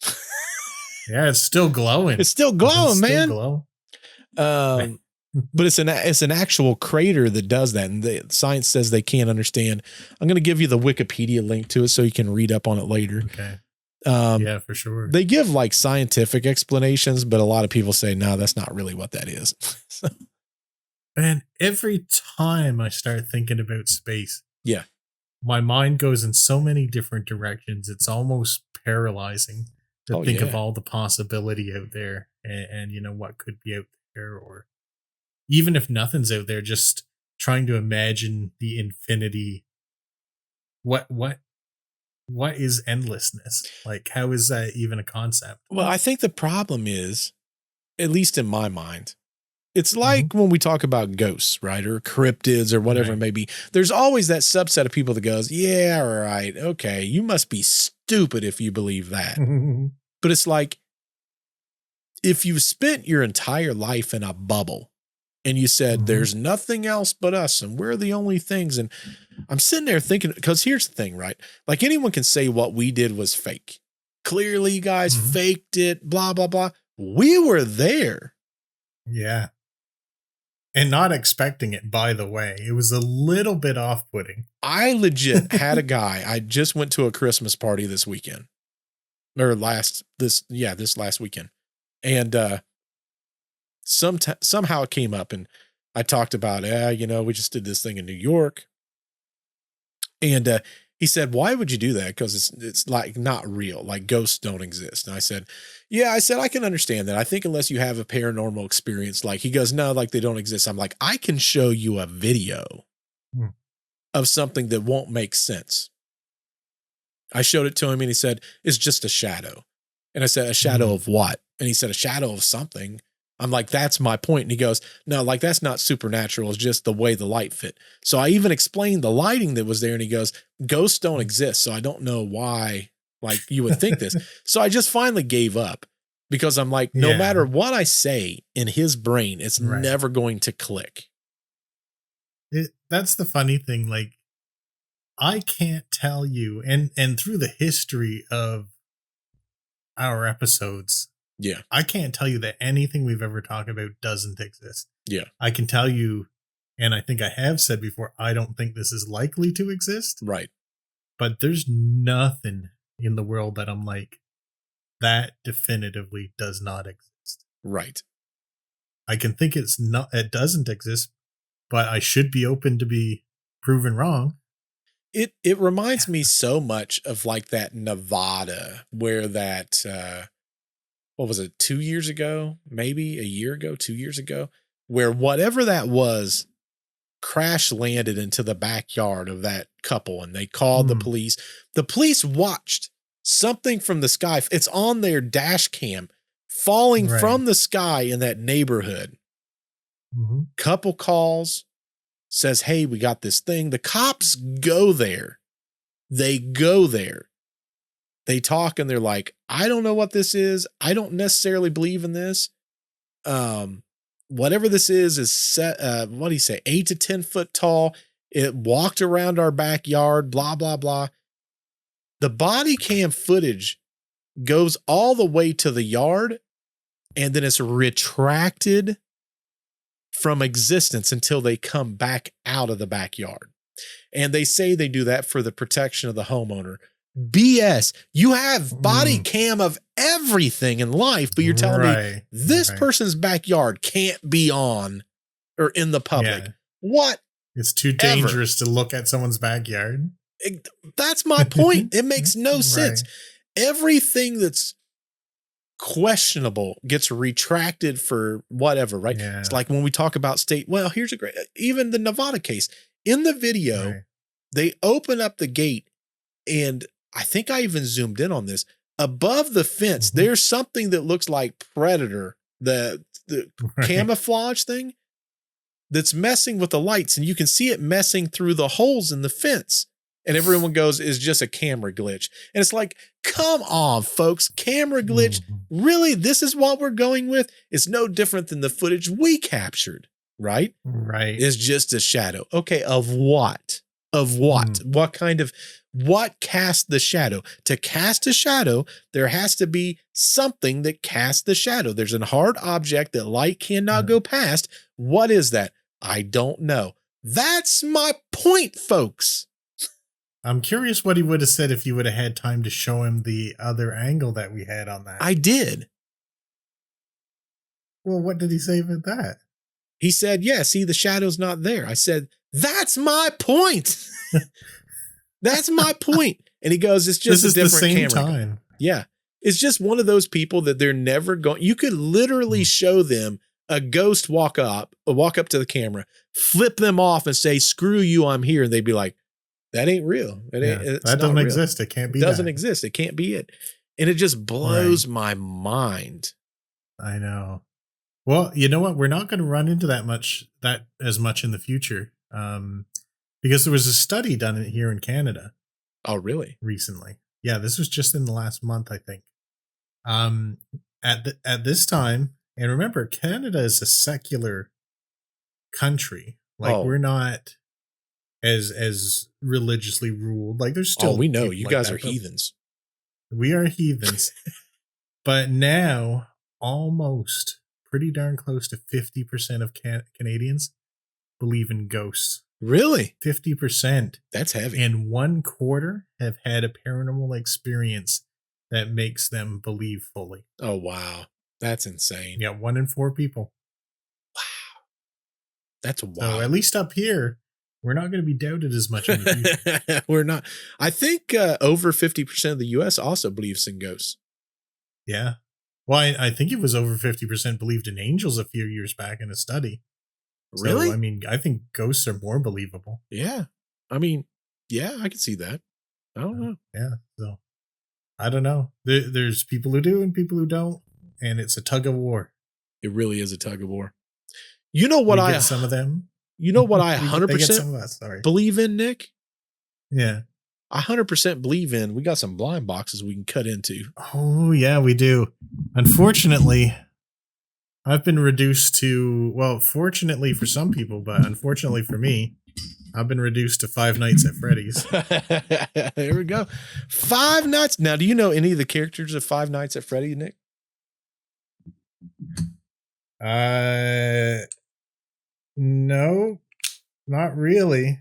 Speaker 1: Yeah, it's still glowing.
Speaker 2: It's still glowing, man.
Speaker 1: Glow.
Speaker 2: But it's an actual crater that does that, and the science says they can't understand. I'm going to give you the Wikipedia link to it so you can read up on it later.
Speaker 1: Okay. Yeah, for sure.
Speaker 2: They give like scientific explanations, but a lot of people say, no, that's not really what that is.
Speaker 1: Man, every time I start thinking about space,
Speaker 2: yeah,
Speaker 1: my mind goes in so many different directions. It's almost paralyzing to think of all the possibility out there and you know what could be out there, or even if nothing's out there, just trying to imagine the infinity. What is endlessness? Like, how is that even a concept?
Speaker 2: Well, I think the problem is, at least in my mind, it's like when we talk about ghosts, right? Or cryptids or whatever it may be. There's always that subset of people that goes, yeah, right. Okay. You must be stupid if you believe that. But it's like, if you've spent your entire life in a bubble and you said, there's nothing else but us and we're the only things. And I'm sitting there thinking, because here's the thing, right? Like, anyone can say what we did was fake. Clearly, you guys faked it, blah, blah, blah. We were there.
Speaker 1: Yeah. And not expecting it, by the way. It was a little bit off-putting.
Speaker 2: I legit had a guy. I just went to a Christmas party this weekend. Or this last weekend. And somehow it came up, and I talked about, we just did this thing in New York. And he said, why would you do that? Because it's like not real, like ghosts don't exist. And I said, I can understand that. I think unless you have a paranormal experience, like, he goes, no, like, they don't exist. I'm like, I can show you a video of something that won't make sense. I showed it to him and he said, it's just a shadow. And I said, a shadow of what? And he said, a shadow of something. I'm like, that's my point. And he goes, no, like, that's not supernatural. It's just the way the light fit. So I even explained the lighting that was there. And he goes, ghosts don't exist. So I don't know why, like, you would think this. So I just finally gave up, because I'm like, no matter what I say in his brain, it's never going to click.
Speaker 1: That's the funny thing. Like, I can't tell you, and through the history of our episodes, I can't tell you that anything we've ever talked about doesn't exist.
Speaker 2: Yeah.
Speaker 1: I can tell you, and I think I have said before, I don't think this is likely to exist.
Speaker 2: Right.
Speaker 1: But there's nothing in the world that I'm like, that definitively does not exist.
Speaker 2: Right.
Speaker 1: I can think it doesn't exist, but I should be open to be proven wrong.
Speaker 2: It reminds me so much of, like, that Nevada, where that, what was it, 2 years ago, maybe a year ago, 2 years ago, where whatever that was crash landed into the backyard of that couple, and they called the police. The police watched something from the sky. It's on their dash cam falling from the sky in that neighborhood. Couple calls, says, hey, we got this thing. The cops go there. They go there. They talk, and they're like, I don't know what this is. I don't necessarily believe in this. Whatever this is set, what do you say, 8 to 10 foot tall. It walked around our backyard, blah, blah, blah. The body cam footage goes all the way to the yard, and then it's retracted from existence until they come back out of the backyard. And they say they do that for the protection of the homeowner. BS. You have body cam of everything in life, but you're telling me this person's backyard can't be on or in the public. What?
Speaker 1: It's too dangerous to look at someone's backyard.
Speaker 2: That's my point. It makes no sense. Everything that's questionable gets retracted for whatever, right?
Speaker 1: Yeah.
Speaker 2: It's like when we talk about here's a great, even the Nevada case. In the video, they open up the gate, and I think I even zoomed in on this. Above the fence, there's something that looks like Predator, the camouflage thing that's messing with the lights, and you can see it messing through the holes in the fence. And everyone goes, it's just a camera glitch. And it's like, come on, folks, camera glitch. Really? This is what we're going with? It's no different than the footage we captured, right?
Speaker 1: Right.
Speaker 2: It's just a shadow. Okay, of what? Of what? What cast the shadow? To cast a shadow, there has to be something that casts the shadow. There's a hard object that light cannot go past. What is that? I don't know. That's my point, folks.
Speaker 1: I'm curious what he would have said if you would have had time to show him the other angle that we had on that.
Speaker 2: I did.
Speaker 1: Well, what did he say about that?
Speaker 2: He said, yeah, see, the shadow's not there. I said, that's my point. That's my point. And he goes, it's just a different camera. Time. Yeah. It's just one of those people that they're never going. You could literally show them a ghost walk up to the camera, flip them off and say, screw you, I'm here. And they'd be like, that ain't real.
Speaker 1: That doesn't exist. It can't be.
Speaker 2: It doesn't exist. It can't be it. And it just blows my mind.
Speaker 1: I know. Well, you know what? We're not going to run into that as much in the future. Because there was a study done here in Canada.
Speaker 2: Oh, really?
Speaker 1: Recently. Yeah, this was just in the last month, I think. At this time, and remember, Canada is a secular country. Like we're not as religiously ruled. Like there's still
Speaker 2: we know you guys are heathens.
Speaker 1: We are heathens. But now almost pretty darn close to 50% of Canadians believe in ghosts.
Speaker 2: Really?
Speaker 1: 50%.
Speaker 2: That's heavy.
Speaker 1: And 1/4 have had a paranormal experience that makes them believe fully.
Speaker 2: Oh, wow. That's insane.
Speaker 1: Yeah, 1 in 4 people.
Speaker 2: Wow. That's wild.
Speaker 1: So at least up here, we're not going to be doubted as much in the future.
Speaker 2: We're not. I think over 50% of the U.S. also believes in ghosts.
Speaker 1: Yeah. Well, I think it was over 50% believed in angels a few years back in a study.
Speaker 2: Really?
Speaker 1: So, I mean, I think ghosts are more believable.
Speaker 2: Yeah. I mean, yeah, I can see that. I don't know.
Speaker 1: Yeah. So, I don't know. There's people who do and people who don't. And it's a tug of war.
Speaker 2: It really is a tug of war. You know what
Speaker 1: some of them.
Speaker 2: You know what I 100% believe in, Nick?
Speaker 1: Yeah.
Speaker 2: I 100% believe in. We got some blind boxes we can cut into.
Speaker 1: Oh, yeah, we do. Unfortunately, I've been reduced to, well, fortunately for some people, but unfortunately for me, I've been reduced to 5 Nights at Freddy's.
Speaker 2: There we go. 5 Nights. Now, do you know any of the characters of 5 Nights at Freddy, Nick?
Speaker 1: No, not really.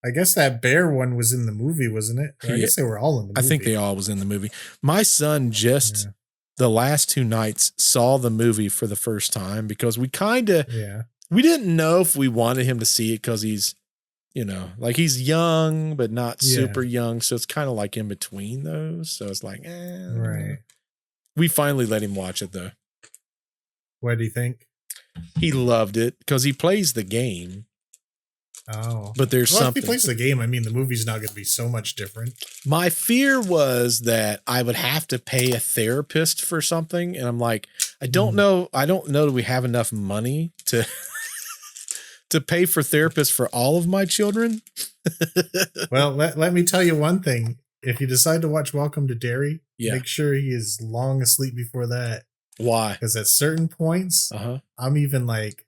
Speaker 1: I guess that bear one was in the movie, wasn't it? Or I guess they were all in the movie.
Speaker 2: I think they all was in the movie. My son just the last 2 nights saw the movie for the first time because we kind of we didn't know if we wanted him to see it because he's, you know, like he's young but not super young, so it's kind of like in between those. So it's like, right. We finally let him watch it though.
Speaker 1: What do you think?
Speaker 2: He loved it because he plays the game.
Speaker 1: Oh,
Speaker 2: but there's something.
Speaker 1: If he plays the game, I mean, the movie's not going to be so much different.
Speaker 2: My fear was that I would have to pay a therapist for something, and I'm like, I don't know. I don't know that we have enough money to to pay for therapists for all of my children.
Speaker 1: Well, let me tell you one thing: if you decide to watch Welcome to Derry, make sure he is long asleep before that.
Speaker 2: Why?
Speaker 1: Because at certain points, I'm even like,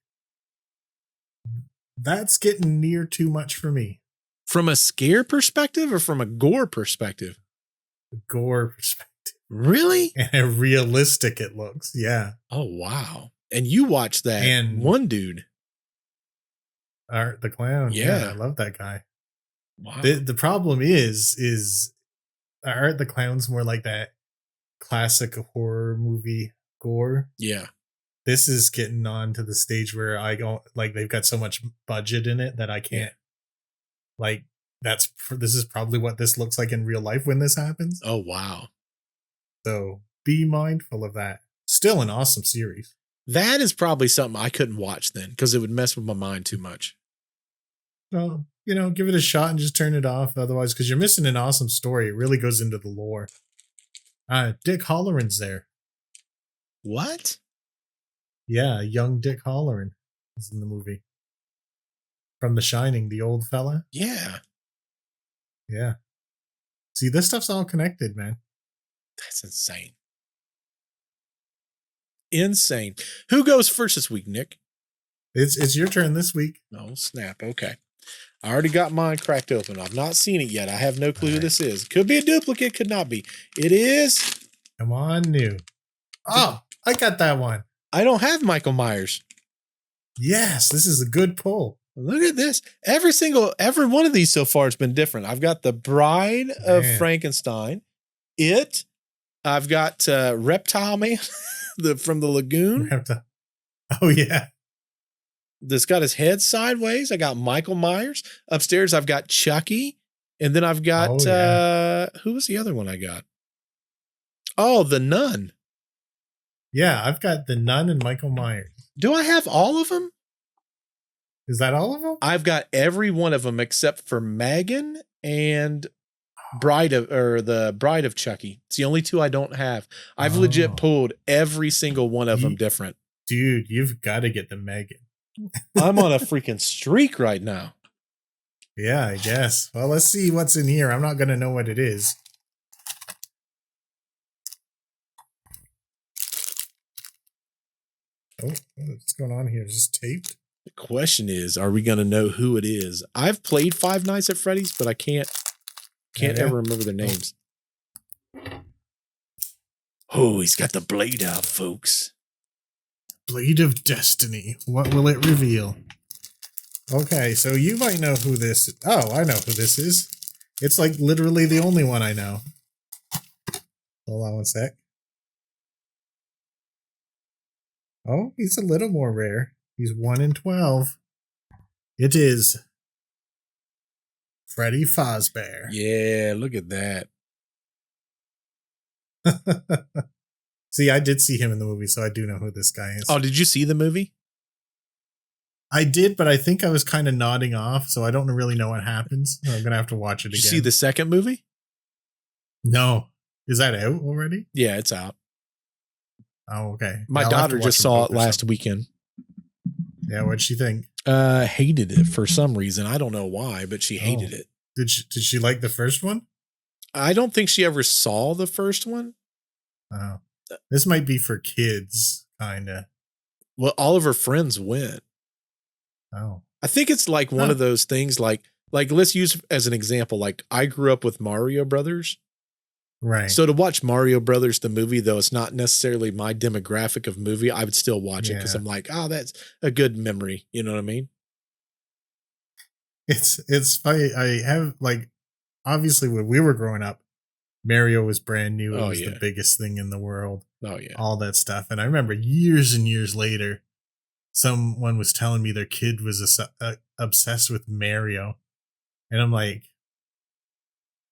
Speaker 1: that's getting near too much for me.
Speaker 2: From a scare perspective or from a gore perspective?
Speaker 1: Gore perspective.
Speaker 2: Really?
Speaker 1: And how realistic it looks. Yeah.
Speaker 2: Oh, wow. And you watched that one dude.
Speaker 1: Art the Clown.
Speaker 2: Yeah.
Speaker 1: I love that guy.
Speaker 2: Wow.
Speaker 1: The problem is Art the Clown's more like that classic horror movie gore.
Speaker 2: Yeah.
Speaker 1: This is getting on to the stage where I go, like, they've got so much budget in it that I can't, like, this is probably what this looks like in real life when this happens.
Speaker 2: Oh, wow.
Speaker 1: So be mindful of that. Still an awesome series.
Speaker 2: That is probably something I couldn't watch then because it would mess with my mind too much.
Speaker 1: Well, you know, give it a shot and just turn it off. Otherwise, because you're missing an awesome story. It really goes into the lore. Dick Halloran's there.
Speaker 2: What?
Speaker 1: Yeah, young Dick Halloran is in the movie. From The Shining, the old fella.
Speaker 2: Yeah.
Speaker 1: Yeah. See, this stuff's all connected, man.
Speaker 2: That's insane. Insane. Who goes first this week, Nick?
Speaker 1: It's your turn this week.
Speaker 2: Oh, snap. Okay. I already got mine cracked open. I've not seen it yet. I have no clue who this is. Could be a duplicate, could not be. It is.
Speaker 1: Come on, new. Oh, I got that one.
Speaker 2: I don't have Michael Myers.
Speaker 1: Yes, this is a good pull.
Speaker 2: Look at this. Every one of these so far has been different. I've got The Bride of Frankenstein. I've got Reptile Man from the Lagoon.
Speaker 1: Oh, yeah.
Speaker 2: That's got his head sideways. I got Michael Myers. Upstairs, I've got Chucky. And then I've got, who was the other one I got? Oh, The Nun.
Speaker 1: Yeah, I've got The Nun and Michael Myers.
Speaker 2: Do I have all of them?
Speaker 1: Is that all of them?
Speaker 2: I've got every one of them except for Megan and the Bride of Chucky. It's the only two I don't have. I've legit pulled every single one of them different.
Speaker 1: Dude, you've got to get the Megan.
Speaker 2: I'm on a freaking streak right now.
Speaker 1: Yeah, I guess. Well, let's see what's in here. I'm not going to know what it is. Oh, what's going on here? Is this taped?
Speaker 2: The question is, are we going to know who it is? I've played Five Nights at Freddy's, but I can't ever remember their names. Oh, he's got the blade out, folks.
Speaker 1: Blade of Destiny. What will it reveal? Okay, so you might know who this is. Oh, I know who this is. It's like literally the only one I know. Hold on one sec. Oh, he's a little more rare. He's 1 in 12. It is Freddy Fazbear.
Speaker 2: Yeah, look at that.
Speaker 1: See, I did see him in the movie, so I do know who this guy is.
Speaker 2: Oh, did you see the movie?
Speaker 1: I did, but I think I was kind of nodding off, so I don't really know what happens. I'm going to have to watch it again.
Speaker 2: Did you see the second movie?
Speaker 1: No. Is that out already?
Speaker 2: Yeah, it's out.
Speaker 1: Oh, okay.
Speaker 2: My daughter just saw it last weekend.
Speaker 1: Yeah, what'd she think?
Speaker 2: Hated it for some reason. I don't know why, but she hated it.
Speaker 1: Did she like the first one?
Speaker 2: I don't think she ever saw the first one.
Speaker 1: Oh. This might be for kids, kind of.
Speaker 2: Well, all of her friends went.
Speaker 1: Oh.
Speaker 2: I think it's like one of those things like let's use as an example, like I grew up with Mario Brothers.
Speaker 1: Right.
Speaker 2: So to watch Mario Brothers, the movie, though it's not necessarily my demographic of movie, I would still watch it because I'm like, oh, that's a good memory. You know what I mean?
Speaker 1: It's funny. I have obviously when we were growing up, Mario was brand new. It was the biggest thing in the world.
Speaker 2: Oh yeah.
Speaker 1: All that stuff. And I remember years and years later, someone was telling me their kid was obsessed with Mario. And I'm like,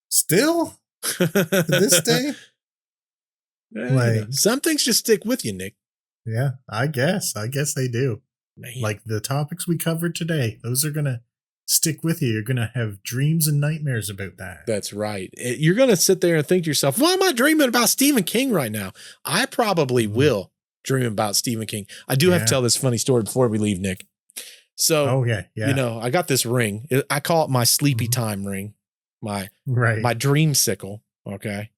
Speaker 1: still? To this day?
Speaker 2: Some things just stick with you, Nick.
Speaker 1: Yeah, I guess they do. Man. Like the topics we covered today, those are gonna stick with you. You're gonna have dreams and nightmares about that.
Speaker 2: That's right. You're gonna sit there and think to yourself, why am I dreaming about Stephen King right now? I probably will dream about Stephen King. I do have to tell this funny story before we leave, Nick. So you know, I got this ring. I call it my sleepy time ring. My dreamsicle. Okay.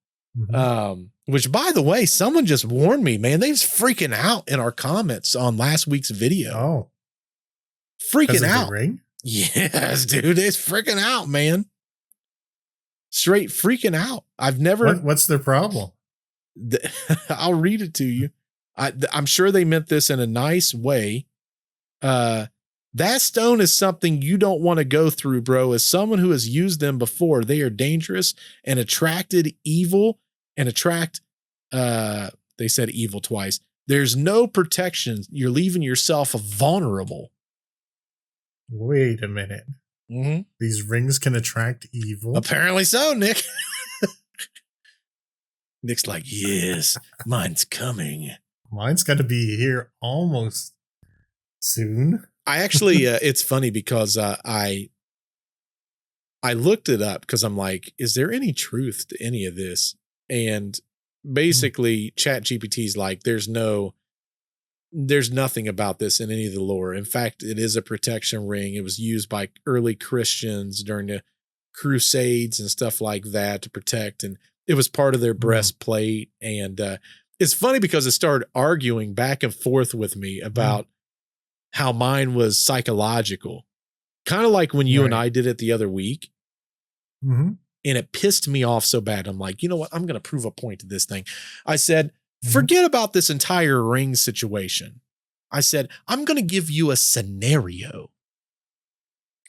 Speaker 2: Which by the way, someone just warned me, man, they was freaking out in our comments on last week's video.
Speaker 1: Oh,
Speaker 2: freaking out.
Speaker 1: The ring?
Speaker 2: Yes, dude. It's freaking out, man. Straight freaking out. I've never.
Speaker 1: What's their problem?
Speaker 2: I'll read it to you. I'm sure they meant this in a nice way. That stone is something you don't want to go through, bro. As someone who has used them before, they are dangerous and attracted evil and attract, they said evil twice. There's no protection. You're leaving yourself vulnerable.
Speaker 1: Wait a minute.
Speaker 2: Mm-hmm.
Speaker 1: These rings can attract evil?
Speaker 2: Apparently so, Nick. Nick's like, yes, mine's coming.
Speaker 1: Mine's got to be here almost soon.
Speaker 2: I actually, it's funny because I looked it up because I'm like, is there any truth to any of this? And basically ChatGPT's like, there's nothing about this in any of the lore. In fact, it is a protection ring. It was used by early Christians during the Crusades and stuff like that to protect. And it was part of their breastplate. And it's funny because it started arguing back and forth with me about how mine was psychological, kind of like when you and I did it the other week. And it pissed me off so bad. I'm like, you know what? I'm going to prove a point to this thing. I said, forget about this entire ring situation. I said, I'm going to give you a scenario.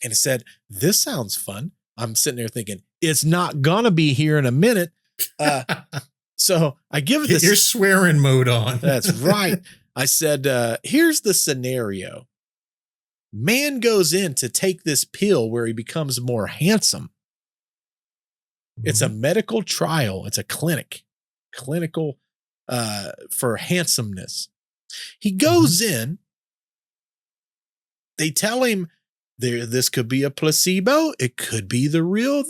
Speaker 2: And it said, this sounds fun. I'm sitting there thinking, it's not going to be here in a minute. So I give it this.
Speaker 1: Get your swearing mode on.
Speaker 2: That's right. I said, here's the scenario. Man goes in to take this pill where he becomes more handsome. It's a medical trial. It's a clinical for handsomeness. He goes in they tell him this could be a placebo. It could be the real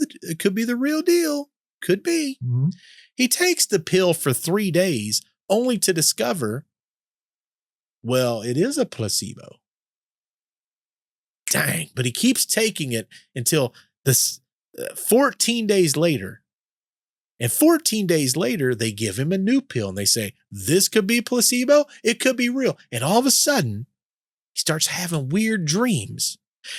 Speaker 2: deal. Could be. Mm-hmm. He takes the pill for 3 days only to discover, well, it is a placebo. Dang. But he keeps taking it until 14 days later. And 14 days later, they give him a new pill and they say, this could be placebo. It could be real. And all of a sudden, he starts having weird dreams.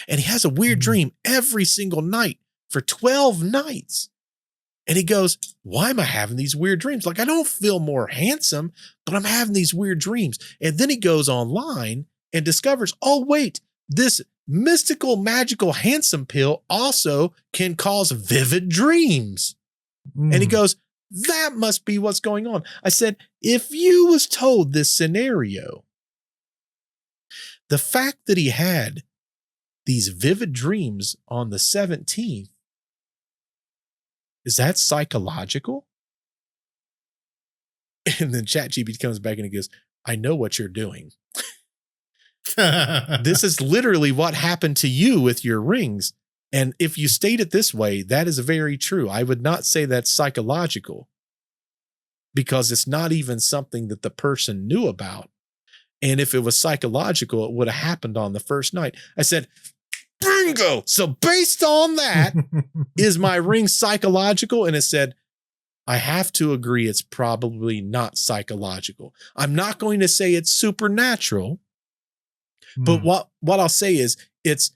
Speaker 2: And he has a weird dream every single night for 12 nights. And he goes, why am I having these weird dreams? Like, I don't feel more handsome, but I'm having these weird dreams. And then he goes online and discovers, oh, wait, this mystical, magical, handsome pill also can cause vivid dreams. And he goes, that must be what's going on. I said, if you was told this scenario, the fact that he had these vivid dreams on the 17th, is that psychological? And then ChatGPT comes back and he goes, I know what you're doing. This is literally what happened to you with your rings. And if you state it this way, that is very true. I would not say that's psychological because it's not even something that the person knew about. And if it was psychological, it would have happened on the first night. I said, bingo. So based on that, is my ring psychological? And it said, I have to agree it's probably not psychological. I'm not going to say it's supernatural, but what I'll say is it's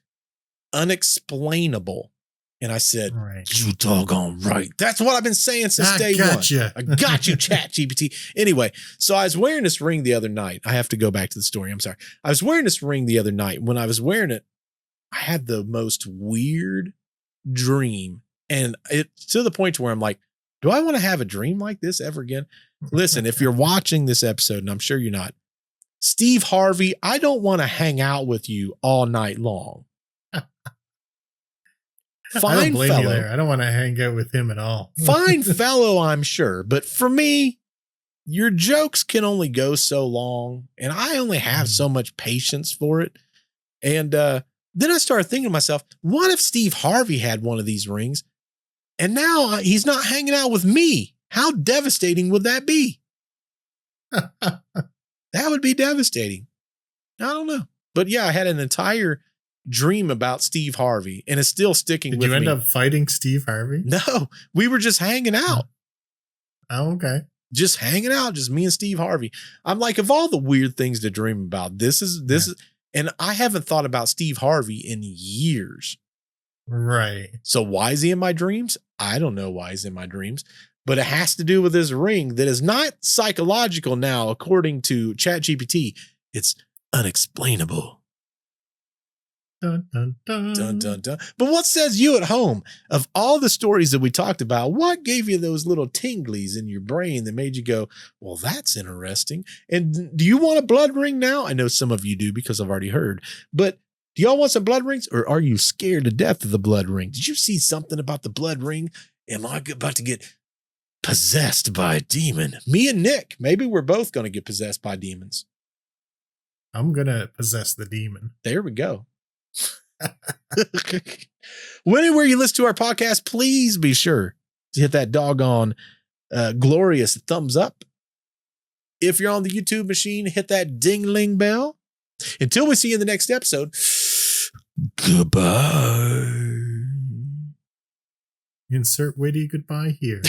Speaker 2: unexplainable. And I said, you doggone right. That's what I've been saying since day one. I got you, ChatGPT. Anyway, so I was wearing this ring the other night. I have to go back to the story. I'm sorry. I was wearing this ring the other night. When I was wearing it, I had the most weird dream. And it's to the point where I'm like, do I want to have a dream like this ever again? Listen, if you're watching this episode, and I'm sure you're not, Steve Harvey, I don't want to hang out with you all night long.
Speaker 1: I don't blame you there. I don't want to hang out with him at all.
Speaker 2: Fine fellow, I'm sure. But for me, your jokes can only go so long. And I only have so much patience for it. And then I started thinking to myself, what if Steve Harvey had one of these rings and now he's not hanging out with me? How devastating would that be? That would be devastating. I don't know. But yeah, I had an entire dream about Steve Harvey and it's still sticking with me.
Speaker 1: Did you end up fighting Steve Harvey?
Speaker 2: No, we were just hanging out.
Speaker 1: Oh, okay.
Speaker 2: Just hanging out, just me and Steve Harvey. I'm like, of all the weird things to dream about, this is, and I haven't thought about Steve Harvey in years.
Speaker 1: Right.
Speaker 2: So why is he in my dreams? I don't know why he's in my dreams, but it has to do with this ring that is not psychological now, according to ChatGPT. It's unexplainable.
Speaker 1: Dun, dun, dun.
Speaker 2: Dun, dun, dun. But what says you at home? Of all the stories that we talked about, what gave you those little tinglies in your brain that made you go, well, that's interesting? And do you want a blood ring now? I know some of you do because I've already heard. But do y'all want some blood rings or are you scared to death of the blood ring? Did you see something about the blood ring? Am I about to get possessed by a demon? Me and Nick, maybe we're both going to get possessed by demons.
Speaker 1: I'm going to possess the demon.
Speaker 2: There we go. Whenever you listen to our podcast, please be sure to hit that doggone glorious thumbs up. If you're on the YouTube machine, hit that ding-ling bell. Until we see you in the next episode, goodbye.
Speaker 1: Insert witty goodbye here.